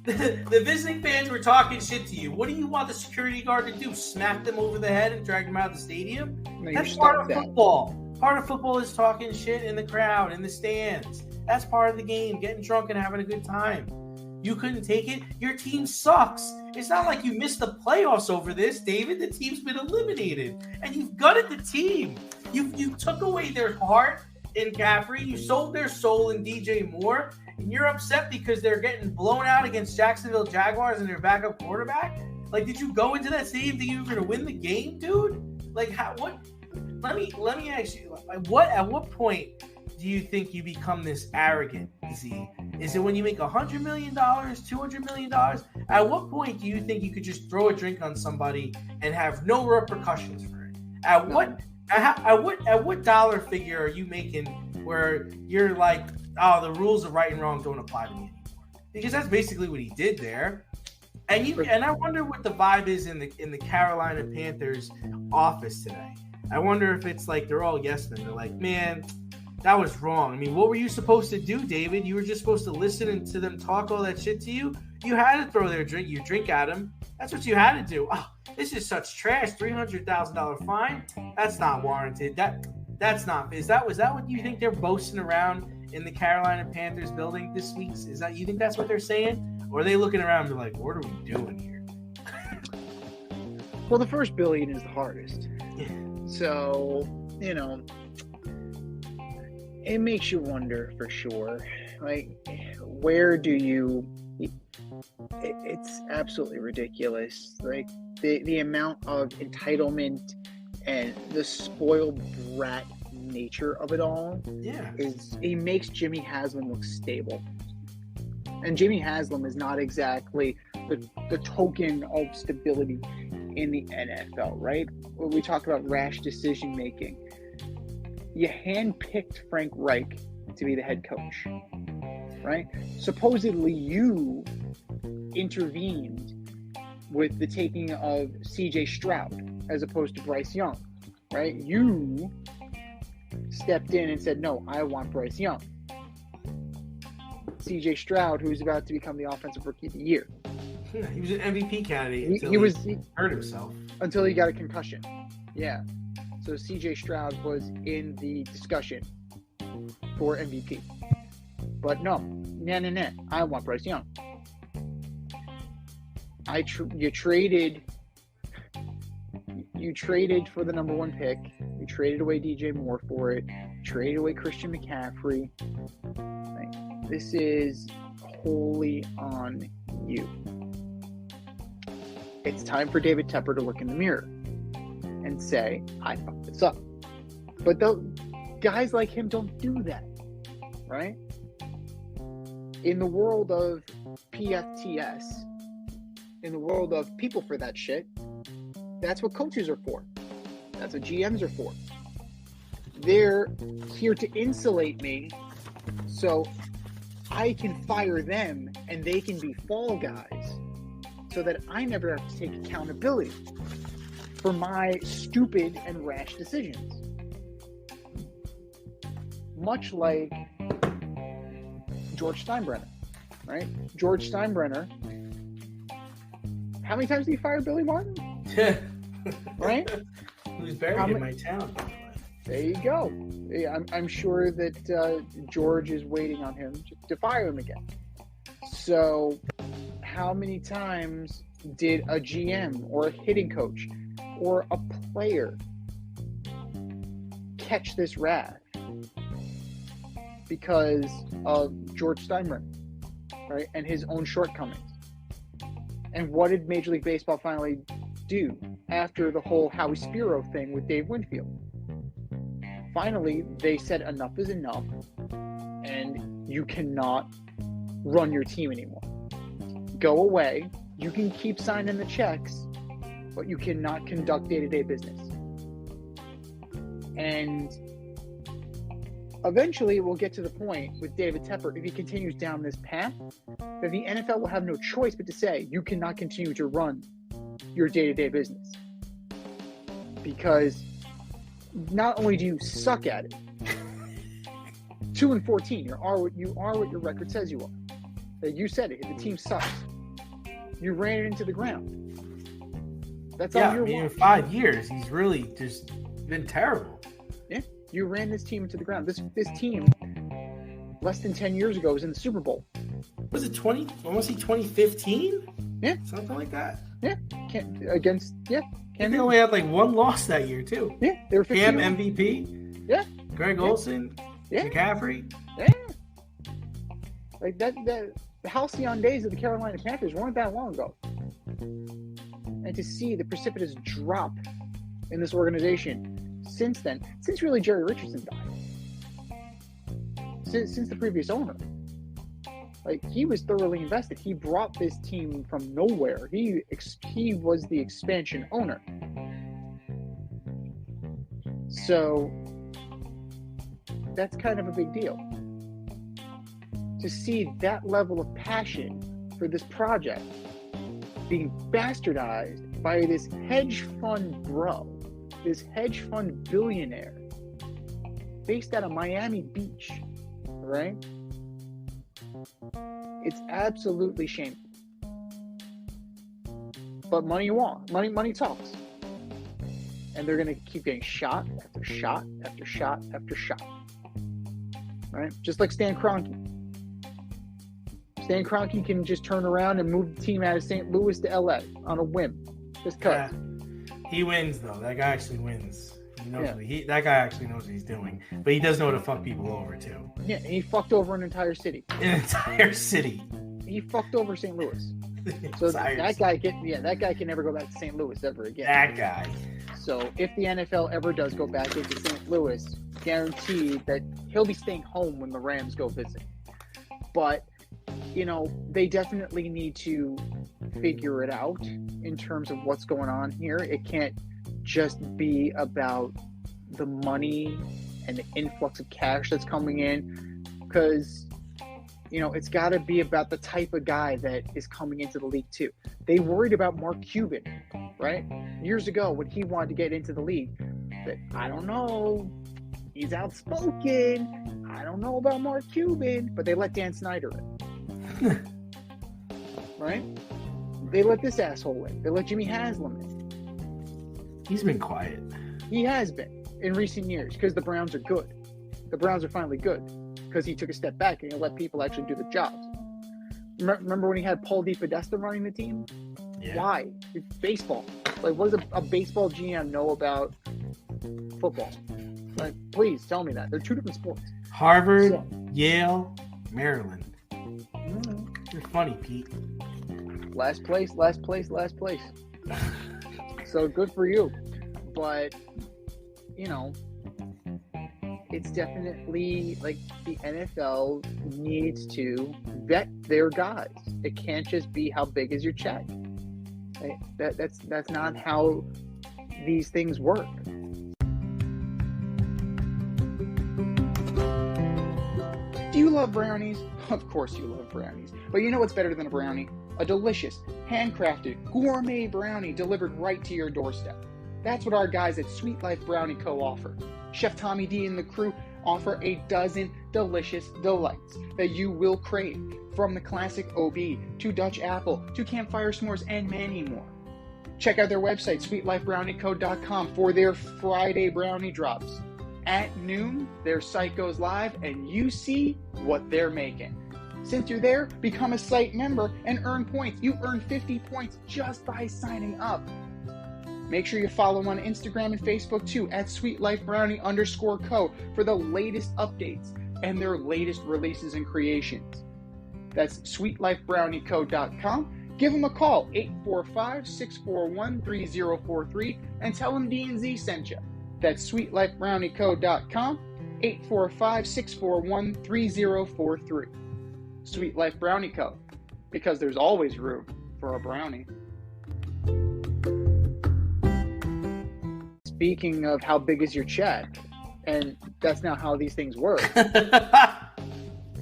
The visiting fans were talking shit to you. What do you want the security guard to do? Smack them over the head and drag them out of the stadium? No, that's part of football. Part of football is talking shit in the crowd, in the stands. That's part of the game, getting drunk and having a good time. You couldn't take it? Your team sucks. It's not like you missed the playoffs over this, David. The team's been eliminated. And you've gutted the team. You took away their heart in Caffrey. You sold their soul in DJ Moore. And you're upset because they're getting blown out against Jacksonville Jaguars and their backup quarterback? Like, did you go into that stadium thinking you were going to win the game, dude? Like, what? Let me ask you, at what point do you think you become this arrogant, Z? Is it when you make $100 million, $200 million? At what point do you think you could just throw a drink on somebody and have no repercussions for it? At what dollar figure are you making where you're like, oh, the rules of right and wrong don't apply to me anymore? Because that's basically what he did there. And I wonder what the vibe is in the Carolina Panthers office today. I wonder if it's like they're all yes men. They're like, man, that was wrong. I mean, what were you supposed to do, David? You were just supposed to listen to them talk all that shit to you. You had to throw your drink at them. That's what you had to do. Oh, this is such trash. $300,000 fine. That's not warranted. That's not. Was that what you think they're boasting around in the Carolina Panthers building this week? You think that's what they're saying? Or are they looking around and be like, what are we doing here? Well, the first billion is the hardest. Yeah. So, it makes you wonder for sure. Like, where do you... It's absolutely ridiculous. Like, the amount of entitlement and the spoiled brat nature of it all it makes Jimmy Haslam look stable. And Jimmy Haslam is not exactly the token of stability in the NFL, right? When we talk about rash decision making, you handpicked Frank Reich to be the head coach, right? Supposedly you intervened with the taking of CJ Stroud as opposed to Bryce Young, right? You stepped in and said, no, I want Bryce Young. CJ Stroud, who's about to become the offensive rookie of the year. Yeah, he was an MVP candidate until he hurt himself. Until he got a concussion. Yeah. So CJ Stroud was in the discussion for MVP. But no. I want Bryce Young. You traded for the number one pick. You traded away DJ Moore for it. You traded away Christian McCaffrey. Right. This is wholly on you. It's time for David Tepper to look in the mirror and say, I fucked this up. But guys like him don't do that, right? In the world of PFTS, in the world of people for that shit, that's what coaches are for. That's what GMs are for. They're here to insulate me so I can fire them and they can be fall guys so that I never have to take accountability for my stupid and rash decisions. Much like George Steinbrenner, right? George Steinbrenner, how many times did he fire Billy Martin? Right? He was buried in my town. There you go. Yeah, I'm sure that George is waiting on him to fire him again. So how many times did a GM or a hitting coach or a player catch this wrath because of George Steinbrenner, right? And his own shortcomings. And what did Major League Baseball finally do after the whole Howie Spiro thing with Dave Winfield? Finally, they said enough is enough, and you cannot run your team anymore. Go away. You can keep signing the checks, but you cannot conduct day-to-day business. And eventually we'll get to the point with David Tepper, if he continues down this path, that the NFL will have no choice but to say, you cannot continue to run your day-to-day business. Because not only do you suck at it, 2-14, you are what your record says you are. You said it, the team sucks. You ran it into the ground. That's all you're in 5 years, he's really just been terrible. Yeah, you ran this team into the ground. This team, less than 10 years ago, was in the Super Bowl. Was it 2015? Yeah. Something like that? Yeah. They only had like one loss that year, too. Yeah, they were 15. Cam MVP. Yeah. Greg Olsen. Yeah. McCaffrey. Yeah. Like that the halcyon days of the Carolina Panthers weren't that long ago. And to see the precipitous drop in this organization since then, since really Jerry Richardson died, since the previous owner, like he was thoroughly invested. He brought this team from nowhere. He was the expansion owner. So that's kind of a big deal. To see that level of passion for this project being bastardized by this hedge fund bro, this hedge fund billionaire based out of Miami Beach, right? It's absolutely shameful. But money talks. And they're going to keep getting shot after shot after shot after shot. Right? Just like Stan Kroenke. Stan Kroenke can just turn around and move the team out of St. Louis to LA on a whim. Just cut. Yeah. He wins, though. That guy actually wins. He knows that guy actually knows what he's doing. But he does know how to fuck people over, too. Yeah, he fucked over an entire city. An entire city. He fucked over St. Louis. So that guy can never go back to St. Louis ever again. That guy. So if the NFL ever does go back into St. Louis, guaranteed that he'll be staying home when the Rams go visit. But, they definitely need to figure it out in terms of what's going on here. It can't just be about the money and the influx of cash that's coming in, because, it's got to be about the type of guy that is coming into the league too. They worried about Mark Cuban, right? Years ago when he wanted to get into the league, but I don't know, he's outspoken. I don't know about Mark Cuban, but they let Dan Snyder in. Right? They let this asshole in. They let Jimmy Haslam in. He's been quiet. He has been in recent years because the Browns are good. The Browns are finally good because he took a step back and he let people actually do the jobs. Remember when he had Paul DePodesta running the team? Yeah. Why? It's baseball. Like, what does a baseball GM know about football? Like, please tell me that. They're two different sports. Harvard, Yale, Maryland. You're funny, Pete. Last place. So good for you. But, it's definitely like the NFL needs to vet their guys. It can't just be how big is your check. That's not how these things work. Do you love brownies? Of course you love brownies. But you know what's better than a brownie? A delicious, handcrafted, gourmet brownie delivered right to your doorstep. That's what our guys at Sweet Life Brownie Co. offer. Chef Tommy D and the crew offer a dozen delicious delights that you will crave, from the classic OB to Dutch apple to campfire s'mores and many more. Check out their website, sweetlifebrownieco.com, for their Friday brownie drops. At noon, their site goes live and you see what they're making. Since you're there, become a site member and earn points. You earn 50 points just by signing up. Make sure you follow them on Instagram and Facebook too, at sweetlifebrownie_co, for the latest updates and their latest releases and creations. That's sweetlifebrownieco.com. Give them a call, 845-641-3043, and tell them D&Z sent you. That's sweetlifebrownieco.com, 845-641-3043. Sweet Life Brownie Co., because there's always room for a brownie. speaking of how big is your check, and that's not how these things work.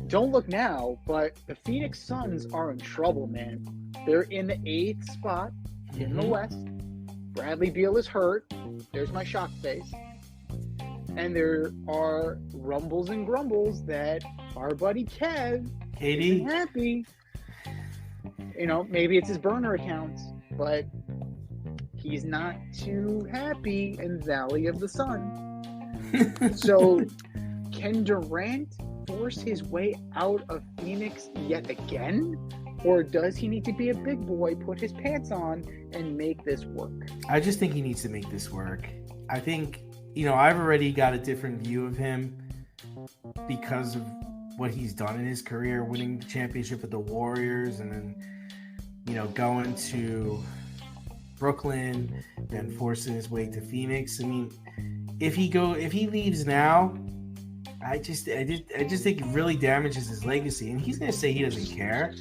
Don't look now, but the Phoenix Suns are in trouble, man. They're in the 8th spot in the West. Bradley Beal is hurt. There's my shock face. And there are rumbles and grumbles that our buddy Kev isn't happy. You know, maybe it's his burner accounts, but he's not too happy in Valley of the Sun. So, can Durant force his way out of Phoenix yet again? Or does he need to be a big boy, put his pants on, and make this work? I just think he needs to make this work. I think, you know, I've already got a different view of him because of what he's done in his career, winning the championship with the Warriors and then, you know, going to Brooklyn, then forcing his way to Phoenix. I mean, if he leaves now, I just think it really damages his legacy. And he's going to say he doesn't care.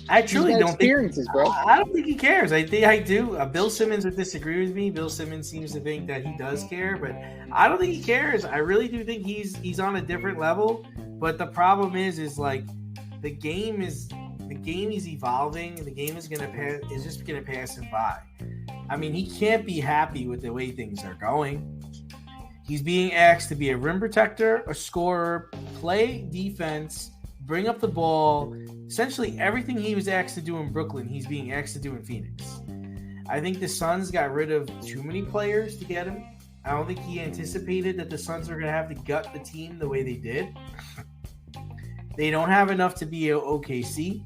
I truly don't think. Bro. I don't think he cares. I think I do. Bill Simmons would disagree with me. Bill Simmons seems to think that he does care, but I don't think he cares. I really do think he's on a different level. But the problem is like the game is evolving, and the game is just gonna pass him by. I mean, he can't be happy with the way things are going. He's being asked to be a rim protector, a scorer, play defense, bring up the ball. Essentially, everything he was asked to do in Brooklyn, he's being asked to do in Phoenix. I think the Suns got rid of too many players to get him. I don't think he anticipated that the Suns were going to have to gut the team the way they did. They don't have enough to be a OKC.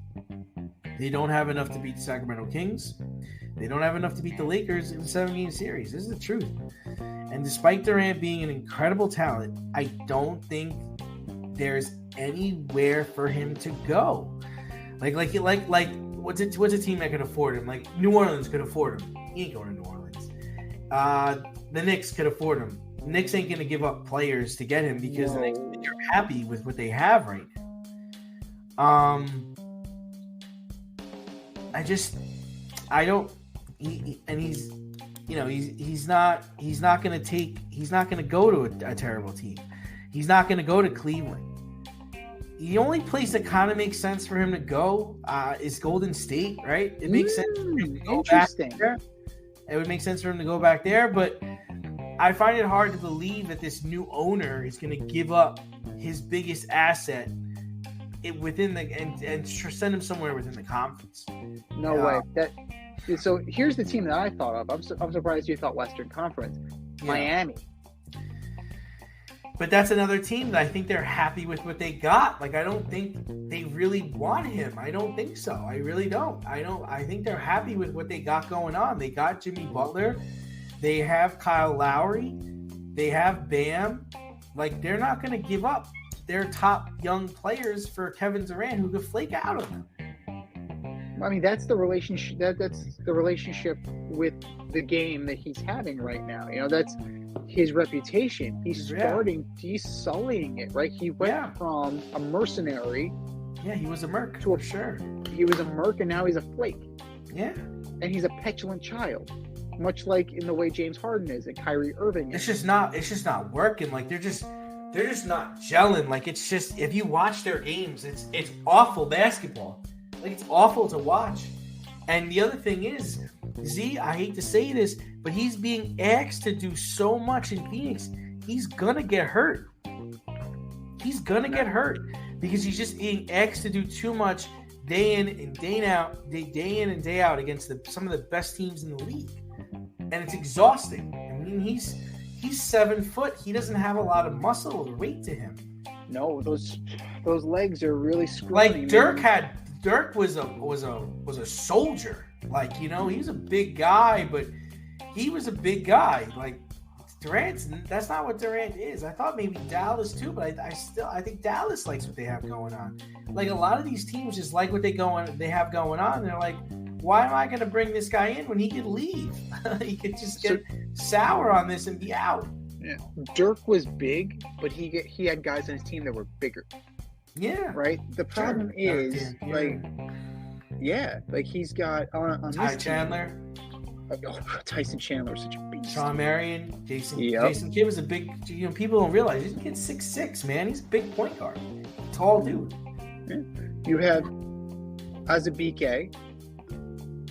They don't have enough to beat the Sacramento Kings. They don't have enough to beat the Lakers in the 7-game series. This is the truth. And despite Durant being an incredible talent, I don't think there's anywhere for him to go. Like what's a team that could afford him? Like New Orleans could afford him. He ain't going to New Orleans. The Knicks could afford him. The Knicks ain't going to give up players to get him because the Knicks are happy with what they have right now. He's not going to go to a terrible team. He's not going to go to Cleveland. The only place that kind of makes sense for him to go is Golden State, right? It makes sense for him to go back there. It would make sense for him to go back there, but I find it hard to believe that this new owner is going to give up his biggest asset within and send him somewhere within the conference. No way. So here's the team that I thought of. I'm surprised you thought Western Conference. Yeah. Miami. But that's another team that I think they're happy with what they got. Like, I don't think they really want him. I don't think so. I really don't. I think they're happy with what they got going on. They got Jimmy Butler. They have Kyle Lowry. They have Bam. Like, they're not going to give up their top young players for Kevin Durant, who could flake out of them. I mean, that's the relationship. That's the relationship with the game that he's having right now. You know, that's his reputation. He's sullying it, right? He went from a mercenary. Yeah, he was a merc for sure. He was a merc, and now he's a flake. Yeah, and he's a petulant child, much like in the way James Harden is and Kyrie Irving is. It's just not working. Like they're just not gelling. Like it's just, if you watch their games, it's awful basketball. Like, it's awful to watch. And the other thing is, I hate to say this, but he's being asked to do so much in Phoenix. He's going to get hurt. He's going to get hurt because he's just being asked to do too much day in and day out against some of the best teams in the league. And it's exhausting. I mean, he's 7 foot. He doesn't have a lot of muscle or weight to him. No, those legs are really screwed. Like Dirk was a soldier. Like, you know, he was a big guy, but he was a big guy. Like that's not what Durant is. I thought maybe Dallas too, but I think Dallas likes what they have going on. Like, a lot of these teams just like what they have going on. And they're like, why am I going to bring this guy in when he could leave? He could just get sour on this and be out. Yeah. Dirk was big, but he had guys on his team that were bigger. Yeah. Right? The problem is, like he's got on Ty his Chandler. Team, Tyson Chandler was such a beast. Sean Marion, Jason Kidd was a big. People don't realize this kid's 6'6", man. He's a big point guard, tall dude. Yeah. You have Azubike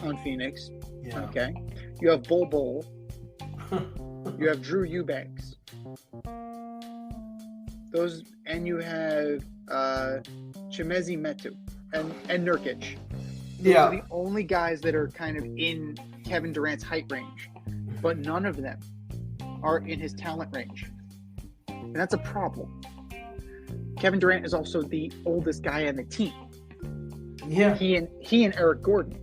on Phoenix. Yeah. Okay. You have Bol. You have Drew Eubanks. And you have Chimezi Metu and Nurkic. Those are the only guys that are kind of in Kevin Durant's height range, but none of them are in his talent range. And that's a problem. Kevin Durant is also the oldest guy on the team. Yeah. He and Eric Gordon,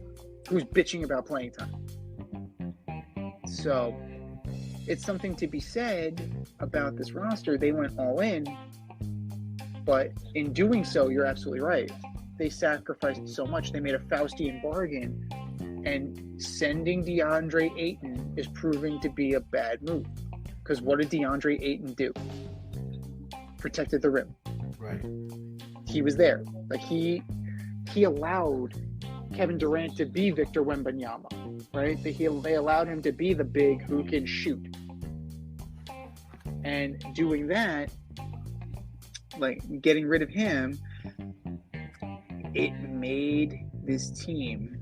who's bitching about playing time. So it's something to be said about this roster. They went all in, but in doing so, you're absolutely right. They sacrificed so much. They made a Faustian bargain, and sending DeAndre Ayton is proving to be a bad move. Because what did DeAndre Ayton do? Protected the rim. Right. He was there. Like he allowed Kevin Durant to be Victor Wembanyama, right? They allowed him to be the big who can shoot. And doing that, like getting rid of him, it made this team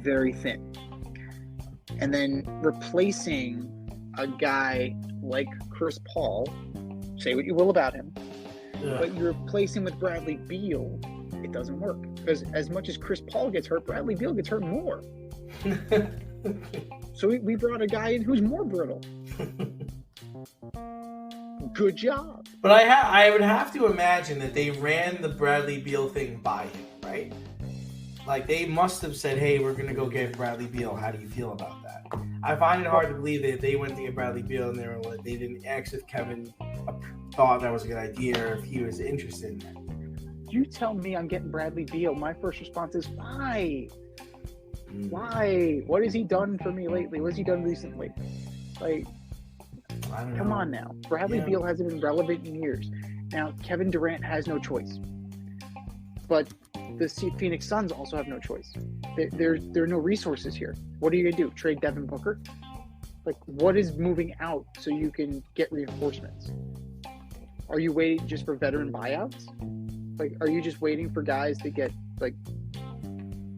very thin. And then replacing a guy like Chris Paul, say what you will about him, but you replace him with Bradley Beal, it doesn't work. Because as much as Chris Paul gets hurt, Bradley Beal gets hurt more. So we brought a guy in who's more brittle. Good job. But I would have to imagine that they ran the Bradley Beal thing by him, right? Like, they must have said, hey, we're going to go get Bradley Beal. How do you feel about that? I find it hard to believe that they went to get Bradley Beal and they didn't ask if Kevin thought that was a good idea or if he was interested in that. You tell me I'm getting Bradley Beal. My first response is, why? Why? What has he done for me lately? What has he done recently? Like, come on now. Bradley Beal hasn't been relevant in years. Now, Kevin Durant has no choice. But the Phoenix Suns also have no choice. There are no resources here. What are you going to do? Trade Devin Booker? Like, what is moving out so you can get reinforcements? Are you waiting just for veteran buyouts? Like, are you just waiting for guys to get, like,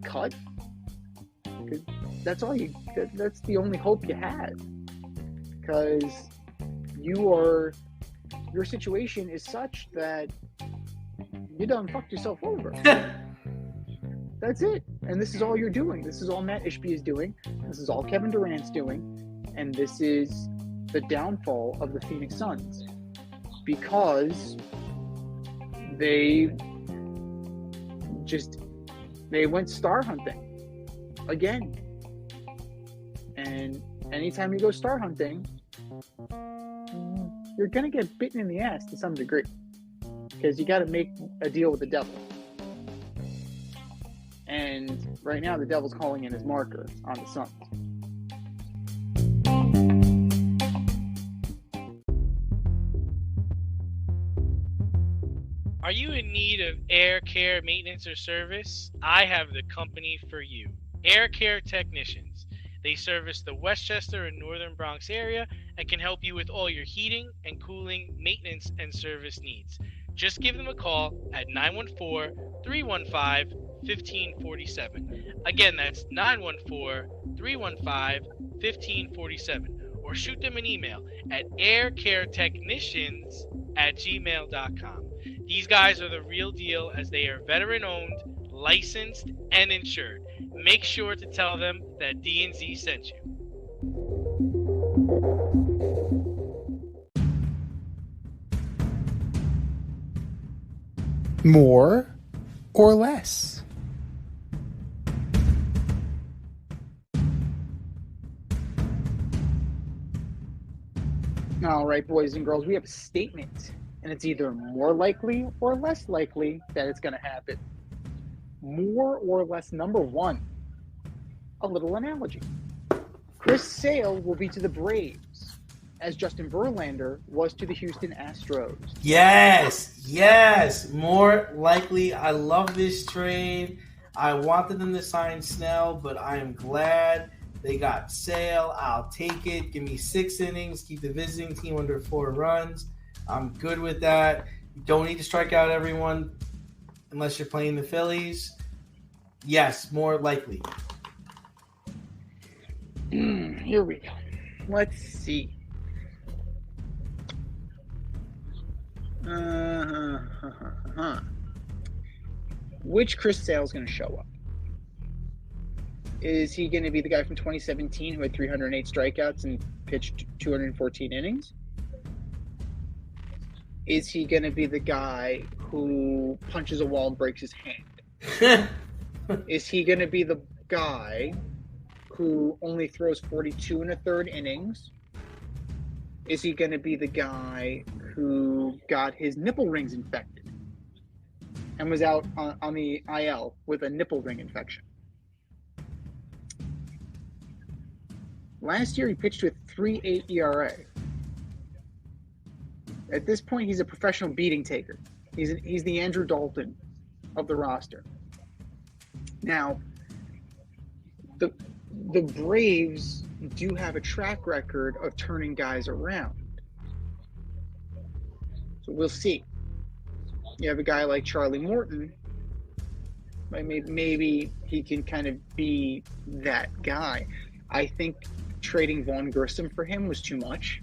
cut? That's all that's the only hope you have. Because your situation is such that you done fucked yourself over. That's it. And this is all you're doing. This is all Matt Ishbia is doing. This is all Kevin Durant's doing. And this is the downfall of the Phoenix Suns. Because they went star hunting again. And anytime you go star hunting, you're going to get bitten in the ass to some degree. Because you got to make a deal with the devil. And right now, the devil's calling in his marker on the Suns. Are you in need of air care maintenance or service? I have the company for you. Air Care Technicians. They service the Westchester and Northern Bronx area and can help you with all your heating and cooling, maintenance, and service needs. Just give them a call at 914-315-1547. Again, that's 914-315-1547. Or shoot them an email at aircaretechnicians@gmail.com. These guys are the real deal as they are veteran-owned, licensed, and insured. Make sure to tell them that D&Z sent you. More or less? All right, boys and girls, we have a statement, and it's either more likely or less likely that it's going to happen. More or less, number one, a little analogy. Chris Sale will be to the Braves, as Justin Verlander was to the Houston Astros. Yes, more likely. I love this trade. I wanted them to sign Snell, but I am glad They got Sale. I'll take it. Give me 6 innings. Keep the visiting team under 4 runs. I'm good with that. You don't need to strike out everyone unless you're playing the Phillies. Yes, more likely. Here we go. Let's see. Which Chris Sale is going to show up? Is he going to be the guy from 2017 who had 308 strikeouts and pitched 214 innings? Is he going to be the guy who punches a wall and breaks his hand? Is he going to be the guy who only throws 42 and a third innings? Is he going to be the guy who got his nipple rings infected and was out on the IL with a nipple ring infection? Last year, he pitched with 3.8 ERA. At this point, he's a professional beating taker. He's the Andrew Dalton of the roster. Now, the Braves do have a track record of turning guys around. So we'll see. You have a guy like Charlie Morton. Maybe he can kind of be that guy. I think trading Vaughn Grissom for him was too much.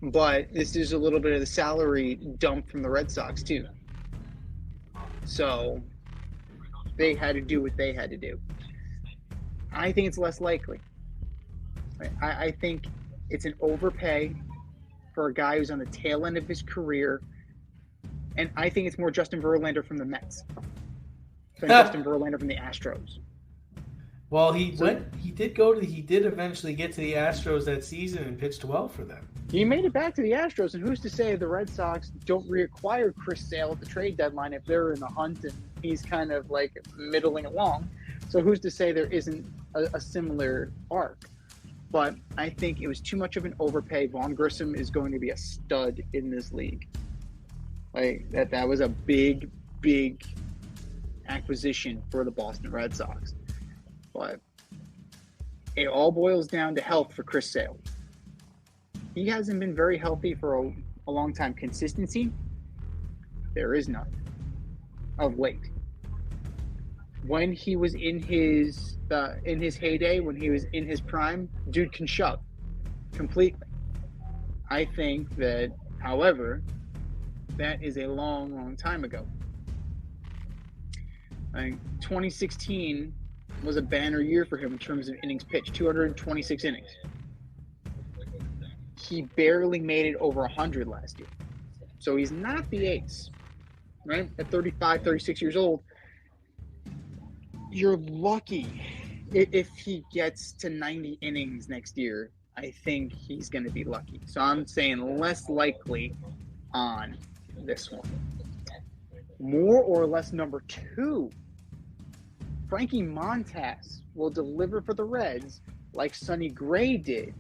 But this is a little bit of the salary dump from the Red Sox, too. So they had to do what they had to do. I think it's less likely. I think it's an overpay for a guy who's on the tail end of his career. And I think it's more Justin Verlander from the Mets than Justin Verlander from the Astros. Well, he did eventually get to the Astros that season and pitched well for them. He made it back to the Astros, and who's to say the Red Sox don't reacquire Chris Sale at the trade deadline if they're in the hunt and he's kind of like middling along? So who's to say there isn't a similar arc? But I think it was too much of an overpay. Vaughn Grissom is going to be a stud in this league. Like that was a big acquisition for the Boston Red Sox. But it all boils down to health for Chris Sale. He hasn't been very healthy for a long time. Consistency, there is none of late. When he was in his heyday, when he was in his prime, dude can shove completely. I think that, however, that is a long time ago. 2016 was a banner year for him in terms of innings pitched, 226 innings. He barely made it over 100 last year. So he's not the ace, right? At 35, 36 years old, you're lucky if he gets to 90 innings next year. I think he's going to be lucky. So I'm saying less likely on this one. More or less number 2, Frankie Montas will deliver for the Reds like Sonny Gray did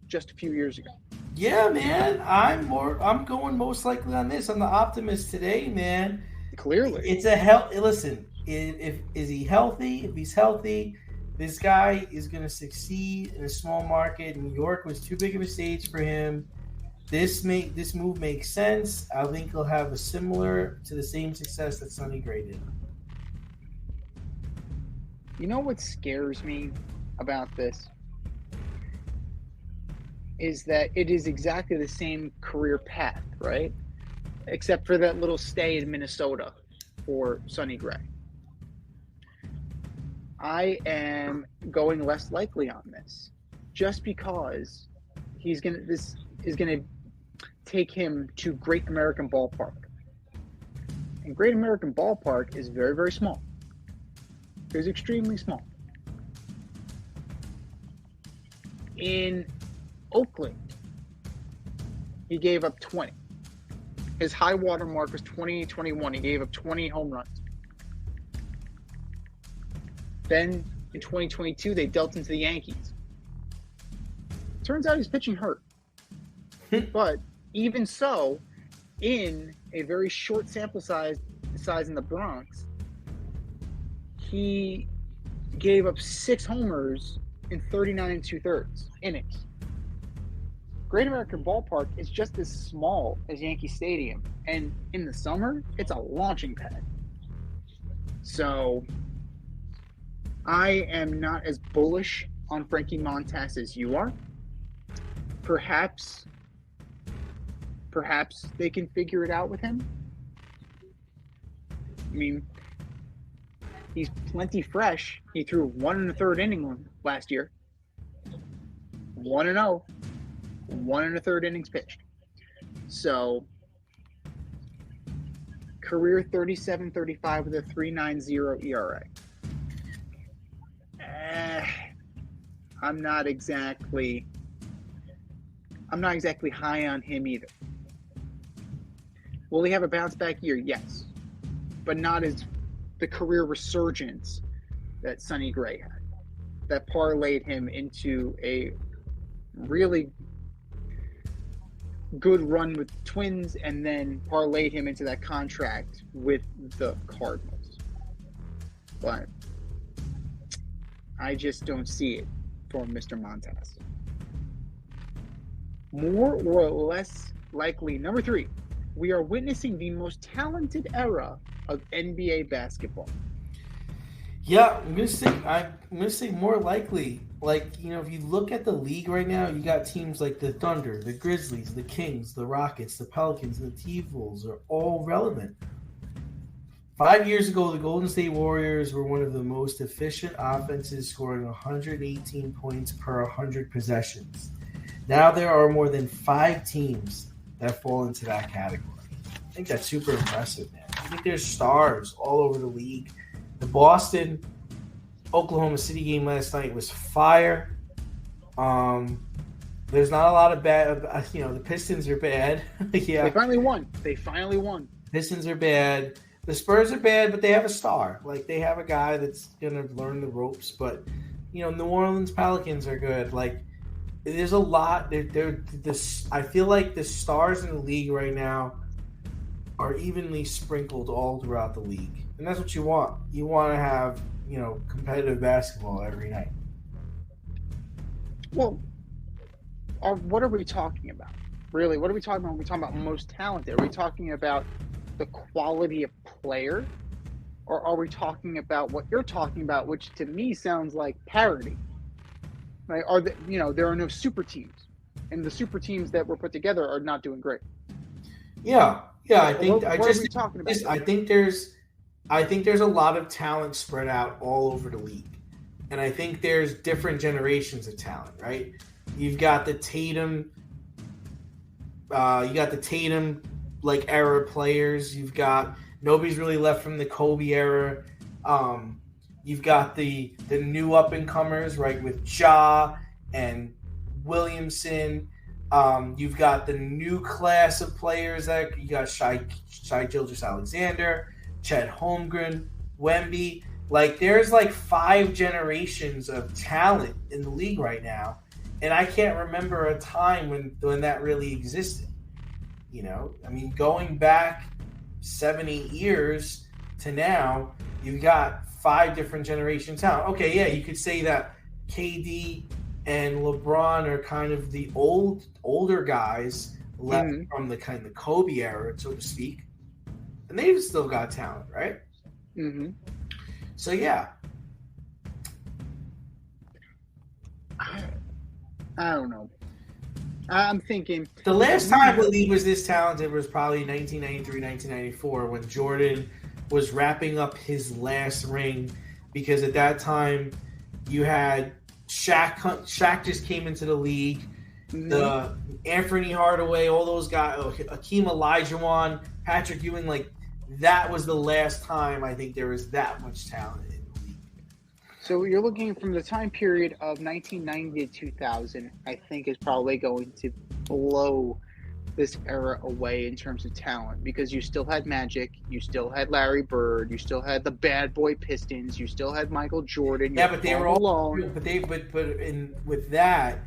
just a few years ago. Yeah, man. I'm going most likely on this. I'm the optimist today, man. Clearly. It's listen, is he healthy? If he's healthy, this guy is going to succeed in a small market. New York was too big of a stage for him. This move makes sense. I think he'll have a similar to the same success that Sonny Gray did. You know what scares me about this? Is that it is exactly the same career path, right? Except for that little stay in Minnesota for Sonny Gray. I am going less likely on this, just because this is gonna take him to Great American Ballpark, and Great American Ballpark is very, very small. It's extremely small. In Oakland, he gave up 20. His high water mark was 2021. He gave up 20 home runs. Then in 2022, they dealt into the Yankees. Turns out he's pitching hurt. But even so, in a very short sample size in the Bronx, he gave up 6 homers in 39 and 2/3 innings. Great American Ballpark is just as small as Yankee Stadium, and in the summer, it's a launching pad. So I am not as bullish on Frankie Montas as you are. Perhaps they can figure it out with him. I mean, he's plenty fresh. He threw 1 1/3 inning last year. 1-0. 1 1/3 innings pitched. So, career 37-35 with a 3.90 ERA. I'm not exactly high on him either. Will he have a bounce back year? Yes. But not as the career resurgence that Sonny Gray had. That parlayed him into a really good run with the Twins and then parlayed him into that contract with the Cardinals. But I just don't see it for Mr. Montas. More or less likely, number 3, we are witnessing the most talented era of NBA basketball. Yeah, I'm gonna say more likely. Like, if you look at the league right now, you got teams like the Thunder, the Grizzlies, the Kings, the Rockets, the Pelicans, and the T-Wolves are all relevant. 5 years ago, the Golden State Warriors were one of the most efficient offenses, scoring 118 points per 100 possessions. Now there are more than 5 teams that fall into that category. I think that's super impressive, man. I think there's stars all over the league. The Boston Oklahoma City game last night was fire. There's not a lot of bad. The Pistons are bad. Yeah, They finally won. Pistons are bad. The Spurs are bad, but they have a star. Like, they have a guy that's gonna learn the ropes. But New Orleans Pelicans are good. Like, there's a lot. I feel like the stars in the league right now are evenly sprinkled all throughout the league, and that's what you want. You want to have competitive basketball every night. Well, what are we talking about? Really, what are we talking about when we talk about most talented? Are we talking about the quality of player, or are we talking about what you're talking about, which to me sounds like parity? Right? There are no super teams, and the super teams that were put together are not doing great. Yeah. I think what are we talking about? I think there's a lot of talent spread out all over the league, and I think there's different generations of talent. Right? You've got the Tatum. Like era players. You've got nobody's really left from the Kobe era. You've got the new up and comers, right, with Ja and Williamson. You've got the new class of players that you got Shai Gilgeous-Alexander, Chet Holmgren, Wemby. Like, there's like 5 generations of talent in the league right now, and I can't remember a time when that really existed. Going back 7-8 years to now, you've got 5 different generations talent. Okay, yeah, you could say that KD and LeBron are kind of the older guys left from the kind of Kobe era, so to speak, and they've still got talent, right? Mm-hmm. So yeah, I don't know. I'm thinking the last time the league was this talented was probably 1993, 1994 when Jordan was wrapping up his last ring, because at that time you had Shaq just came into the league, the Anthony Hardaway, all those guys, Hakeem Olajuwon, Patrick Ewing, like that was the last time I think there was that much talent in the league. So you're looking from the time period of 1990 to 2000, I think is probably going to blow this era away in terms of talent, because you still had Magic, you still had Larry Bird, you still had the Bad Boy Pistons, you still had Michael Jordan. Yeah, but they were all alone. With that,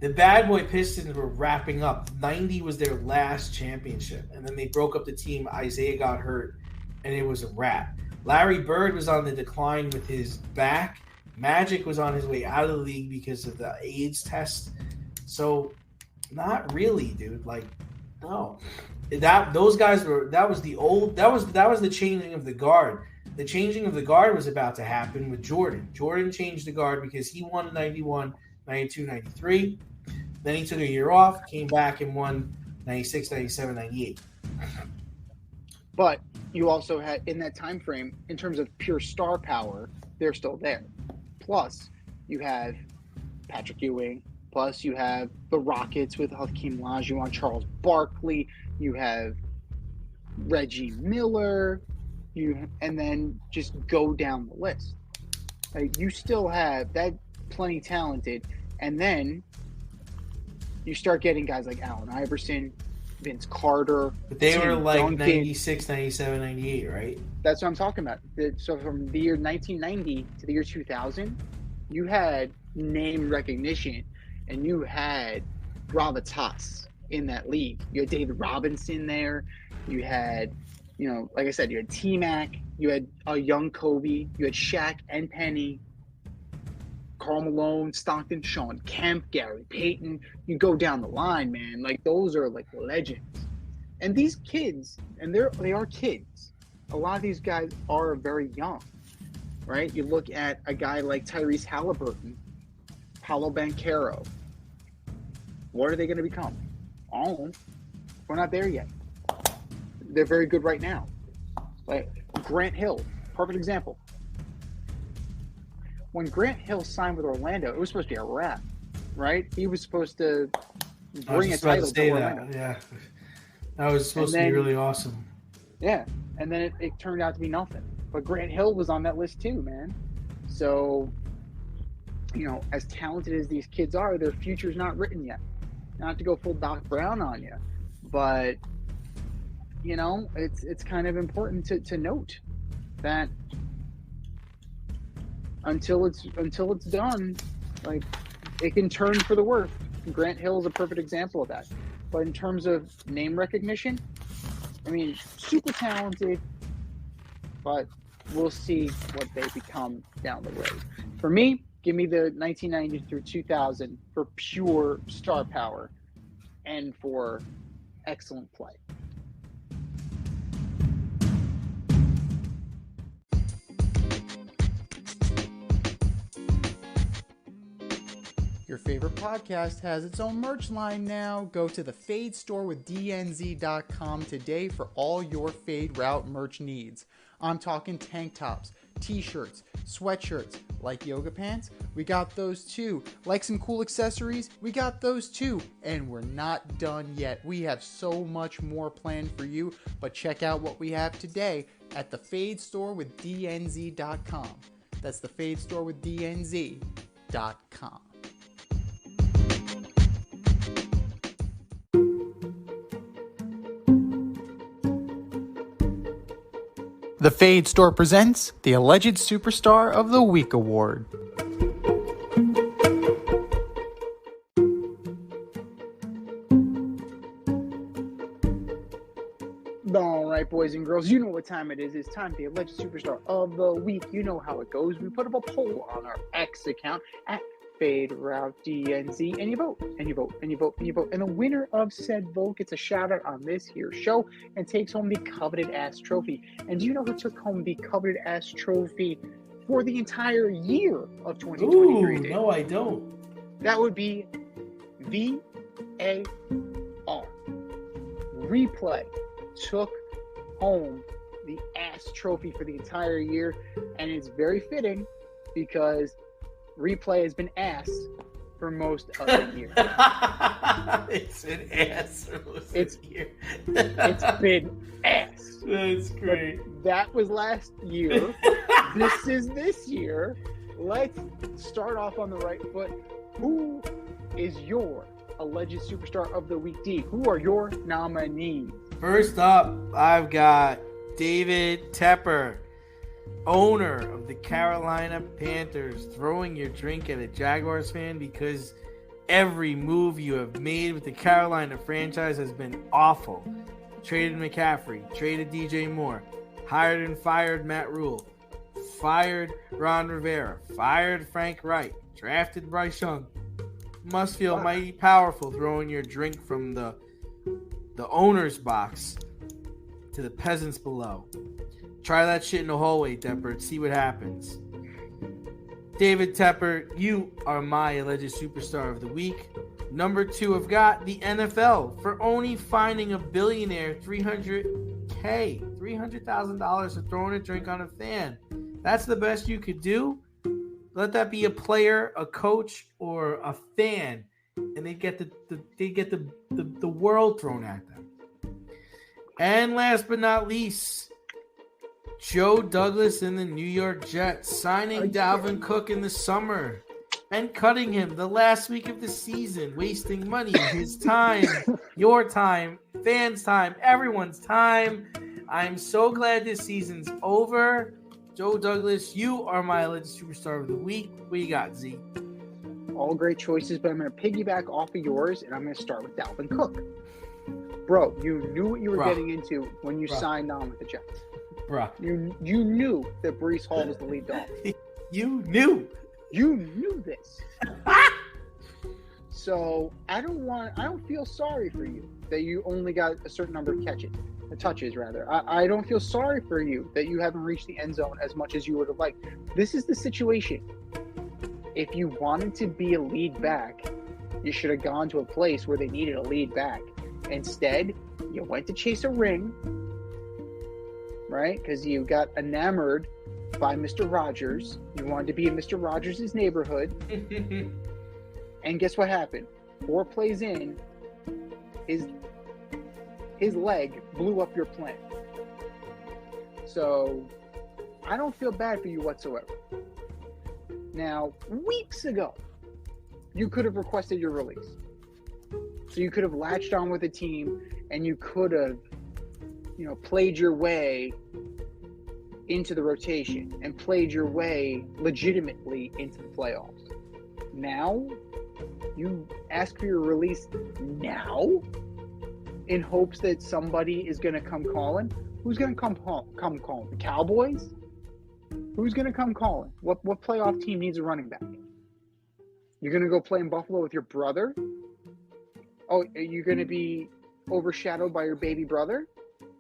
the Bad Boy Pistons were wrapping up. 90 was their last championship, and then they broke up the team. Isaiah got hurt, and it was a wrap. Larry Bird was on the decline with his back, Magic was on his way out of the league because of the AIDS test. So, not really, dude. Like, no. That was the changing of the guard. The changing of the guard was about to happen with Jordan. Jordan changed the guard because he won 91, 92, 93. Then he took a year off, came back and won 96, 97, 98. But you also had, in that time frame, in terms of pure star power, they're still there. Plus, you have Patrick Ewing. Plus, you have the Rockets with Hakeem Olajuwon, Charles Barkley. You have Reggie Miller. And then just go down the list. Like, you still have that plenty talented. And then you start getting guys like Allen Iverson, Vince Carter. But they were like Duncan. 96, 97, 98, right? That's what I'm talking about. So from the year 1990 to the year 2000, you had name recognition, and you had gravitas in that league. You had David Robinson there. You had, like I said, you had T-Mac. You had a young Kobe. You had Shaq and Penny. Karl Malone, Stockton, Sean Kemp, Gary Payton. You go down the line, man. Like, those are like legends. And these kids, and they are kids. A lot of these guys are very young, right? You look at a guy like Tyrese Halliburton, Paolo Banchero. What are they going to become? Oh, we're not there yet. They're very good right now. Like Grant Hill, perfect example. When Grant Hill signed with Orlando, it was supposed to be a wrap, right? He was supposed to bring a title to Orlando. Yeah, that was supposed to be really awesome. Yeah, and then it turned out to be nothing. But Grant Hill was on that list too, man. So, as talented as these kids are, their future's not written yet. Not to go full Doc Brown on you, but it's kind of important to note that until it's done, like, it can turn for the worse. Grant Hill is a perfect example of that. But in terms of name recognition, I mean, super talented, but we'll see what they become down the road. For me, give me the 1990 through 2000 for pure star power and for excellent play. Your favorite podcast has its own merch line now. Go to the Fade store with DNZ.com today for all your Fade Route merch needs. I'm talking tank tops, t-shirts, sweatshirts, like yoga pants, we got those too. Like some cool accessories, we got those too. And we're not done yet. We have so much more planned for you, but check out what we have today at the Fade store with DNZ.com. That's the Fade store with DNZ.com. The Fade Store presents the Alleged Superstar of the Week Award. All right, boys and girls, you know what time it is. It's time for the Alleged Superstar of the Week. You know how it goes. We put up a poll on our X account at Fade Route DNZ, and you vote, and you vote, and you vote, and you vote. And the winner of said vote gets a shout out on this here show and takes home the coveted ass trophy. And do you know who took home the coveted ass trophy for the entire year of 2023? Ooh, no, I don't. That would be VAR. Replay took home the ass trophy for the entire year, and it's very fitting because Replay has been ass for most of the year. It's an ass for most of the year. It's been ass. That's great. But that was last year. This is this year. Let's start off on the right foot. Who is your Alleged Superstar of the Week, D? Who are your nominees? First up, I've got David Tepper, owner of the Carolina Panthers, throwing your drink at a Jaguars fan because every move you have made with the Carolina franchise has been awful. Traded McCaffrey, traded DJ Moore, hired and fired Matt Rule, fired Ron Rivera, fired Frank Wright, drafted Bryce Young. Must feel mighty powerful throwing your drink from the owner's box to the peasants below. Try that shit in the hallway, Tepper, and see what happens. David Tepper, you are my alleged superstar of the week. Number 2, I've got the NFL for only finding a billionaire $300,000 for throwing a drink on a fan. That's the best you could do. Let that be a player, a coach, or a fan, and they get the world thrown at them. And last but not least, Joe Douglas and the New York Jets signing Dalvin Cook in the summer and cutting him the last week of the season, wasting money, his time, your time, fans' time, everyone's time. I'm so glad this season's over. Joe Douglas, you are my alleged superstar of the week. What you got, Z? All great choices, but I'm going to piggyback off of yours, and I'm going to start with Dalvin Cook. Bro, you knew what you were getting into when you signed on with the Jets. Bruh. You knew that Breece Hall was the lead dog. You knew this. So I don't feel sorry for you that you only got a certain number of touches. I don't feel sorry for you that you haven't reached the end zone as much as you would have liked. This is the situation. If you wanted to be a lead back, you should have gone to a place where they needed a lead back. Instead, you went to chase a ring, right? Because you got enamored by Mr. Rogers. You wanted to be in Mr. Rogers' neighborhood. And guess what happened? 4 plays in, his leg blew up your plan. So I don't feel bad for you whatsoever. Now, weeks ago, you could have requested your release. So you could have latched on with the team and you could have, played your way into the rotation and played your way legitimately into the playoffs. Now, you ask for your release now in hopes that somebody is going to come calling. Who's going to come calling? The Cowboys? Who's going to come calling? What playoff team needs a running back? You're going to go play in Buffalo with your brother? Oh, are you going to be overshadowed by your baby brother?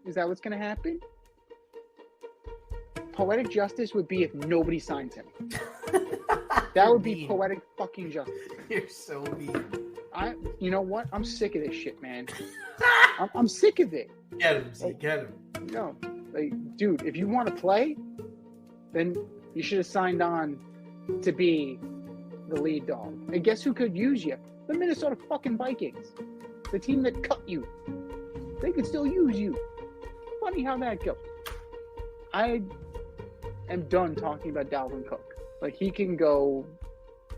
Is that what's going to happen? Poetic justice would be if nobody signs him. That would be poetic fucking justice. You're so mean. You know what? I'm sick of this shit, man. I'm sick of it. Get him, Z. Get him. Dude, if you want to play, then you should have signed on to be the lead dog. And guess who could use you? The Minnesota fucking Vikings. The team that cut you. They could still use you. Funny how that goes. I am done talking about Dalvin Cook. He can go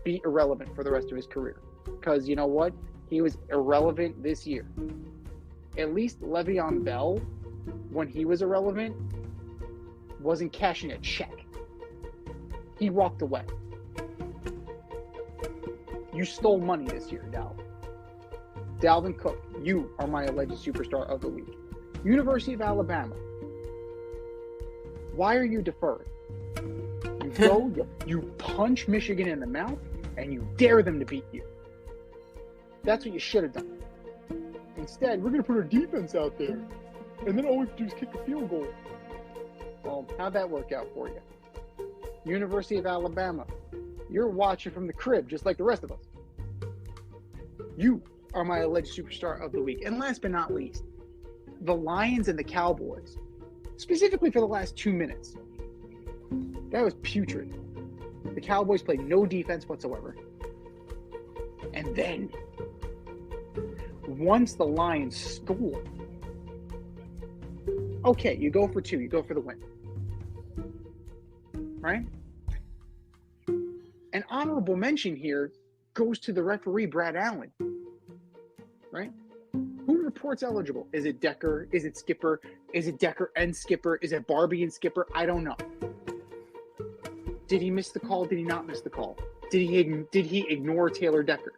be irrelevant for the rest of his career. Because you know what? He was irrelevant this year. At least Le'Veon Bell, when he was irrelevant, wasn't cashing a check. He walked away. You stole money this year, Dalvin Cook, you are my alleged superstar of the week. University of Alabama. Why are you deferring? You go, you punch Michigan in the mouth, and you dare them to beat you. That's what you should have done. Instead, we're going to put our defense out there, and then all we have to do is kick a field goal. Well, how'd that work out for you? University of Alabama. You're watching from the crib, just like the rest of us. You are my alleged superstar of the week. And last but not least, the Lions and the Cowboys, specifically for the last 2 minutes. That was putrid. The Cowboys played no defense whatsoever. And then, once the Lions score, okay, you go for 2, you go for the win. Right? An honorable mention here goes to the referee, Brad Allen. Right? Who reports eligible? Is it Decker? Is it Skipper? Is it Decker and Skipper? Is it Barbie and Skipper? I don't know. Did he miss the call? Did he not miss the call? Did he ignore Taylor Decker?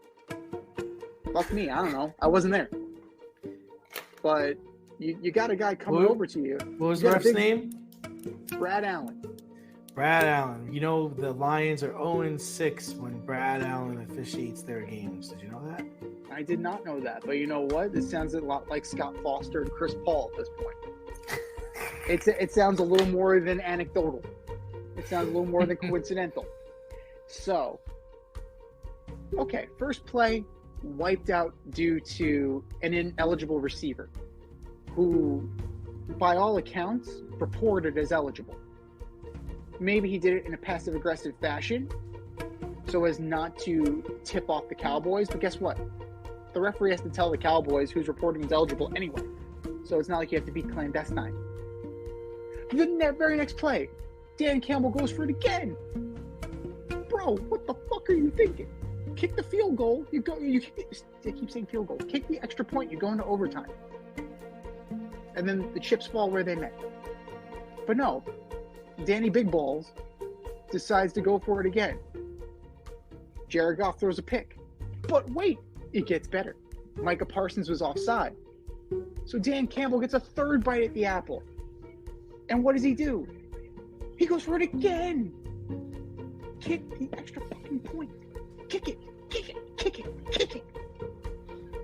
Fuck me, I don't know. I wasn't there. But you got a guy coming over to you. What was the ref's name? Brad Allen. Brad Allen. You know the Lions are 0-6 when Brad Allen officiates their games. Did you know that? I did not know that, but you know what? This sounds a lot like Scott Foster and Chris Paul at this point. It sounds a little more than anecdotal. It sounds a little more than coincidental. So, okay, first play wiped out due to an ineligible receiver who, by all accounts, reported as eligible. Maybe he did it in a passive-aggressive fashion so as not to tip off the Cowboys, but guess what? The referee has to tell the Cowboys who's reporting as eligible anyway, so it's not like you have to be clandestine. The very next play, Dan Campbell goes for it again. Bro, what the fuck are you thinking? Kick the field goal. I keep saying field goal. Kick the extra point. You go into overtime. And then the chips fall where they may. But no, Danny Big Balls decides to go for it again. Jared Goff throws a pick. But wait, it gets better. Micah Parsons was offside. So Dan Campbell gets a third bite at the apple. And what does he do? He goes for it again. Kick the extra fucking point. Kick it. Kick it. Kick it. Kick it.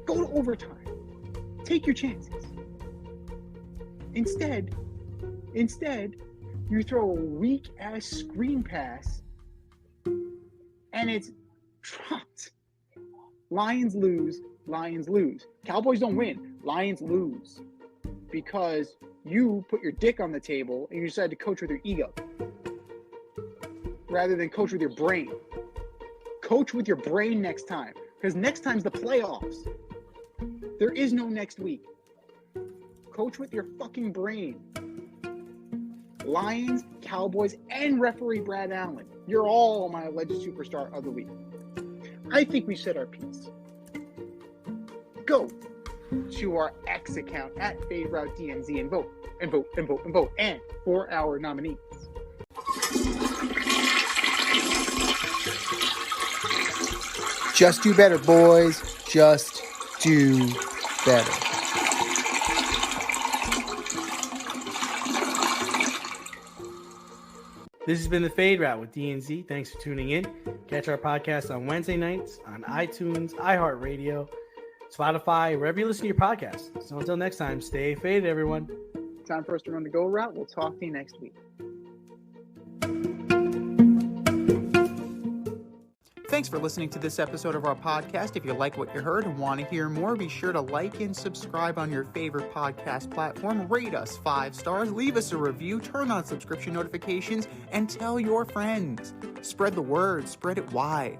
Go to overtime. Take your chances. Instead, you throw a weak-ass screen pass, and it's dropped. Lions lose. Cowboys don't win. Lions lose. Because you put your dick on the table and you decided to coach with your ego rather than coach with your brain. Coach with your brain next time, because next time's the playoffs. There is no next week. Coach with your fucking brain. Lions, Cowboys, and referee Brad Allen. You're all my alleged superstar of the week. I think we said our piece. Go to our X account at FadeRouteDNZ and vote. And for our nominees. Just do better, boys. Just do better. This has been the Fade Route with DNZ. Thanks for tuning in. Catch our podcast on Wednesday nights on iTunes, iHeartRadio, Spotify, wherever you listen to your podcasts. So until next time, stay faded, everyone. Time for us to run the go route. We'll talk to you next week. Thanks for listening to this episode of our podcast. If you like what you heard and want to hear more, be sure to like and subscribe on your favorite podcast platform. Rate us 5 stars, leave us a review, turn on subscription notifications, and tell your friends. Spread the word, spread it wide.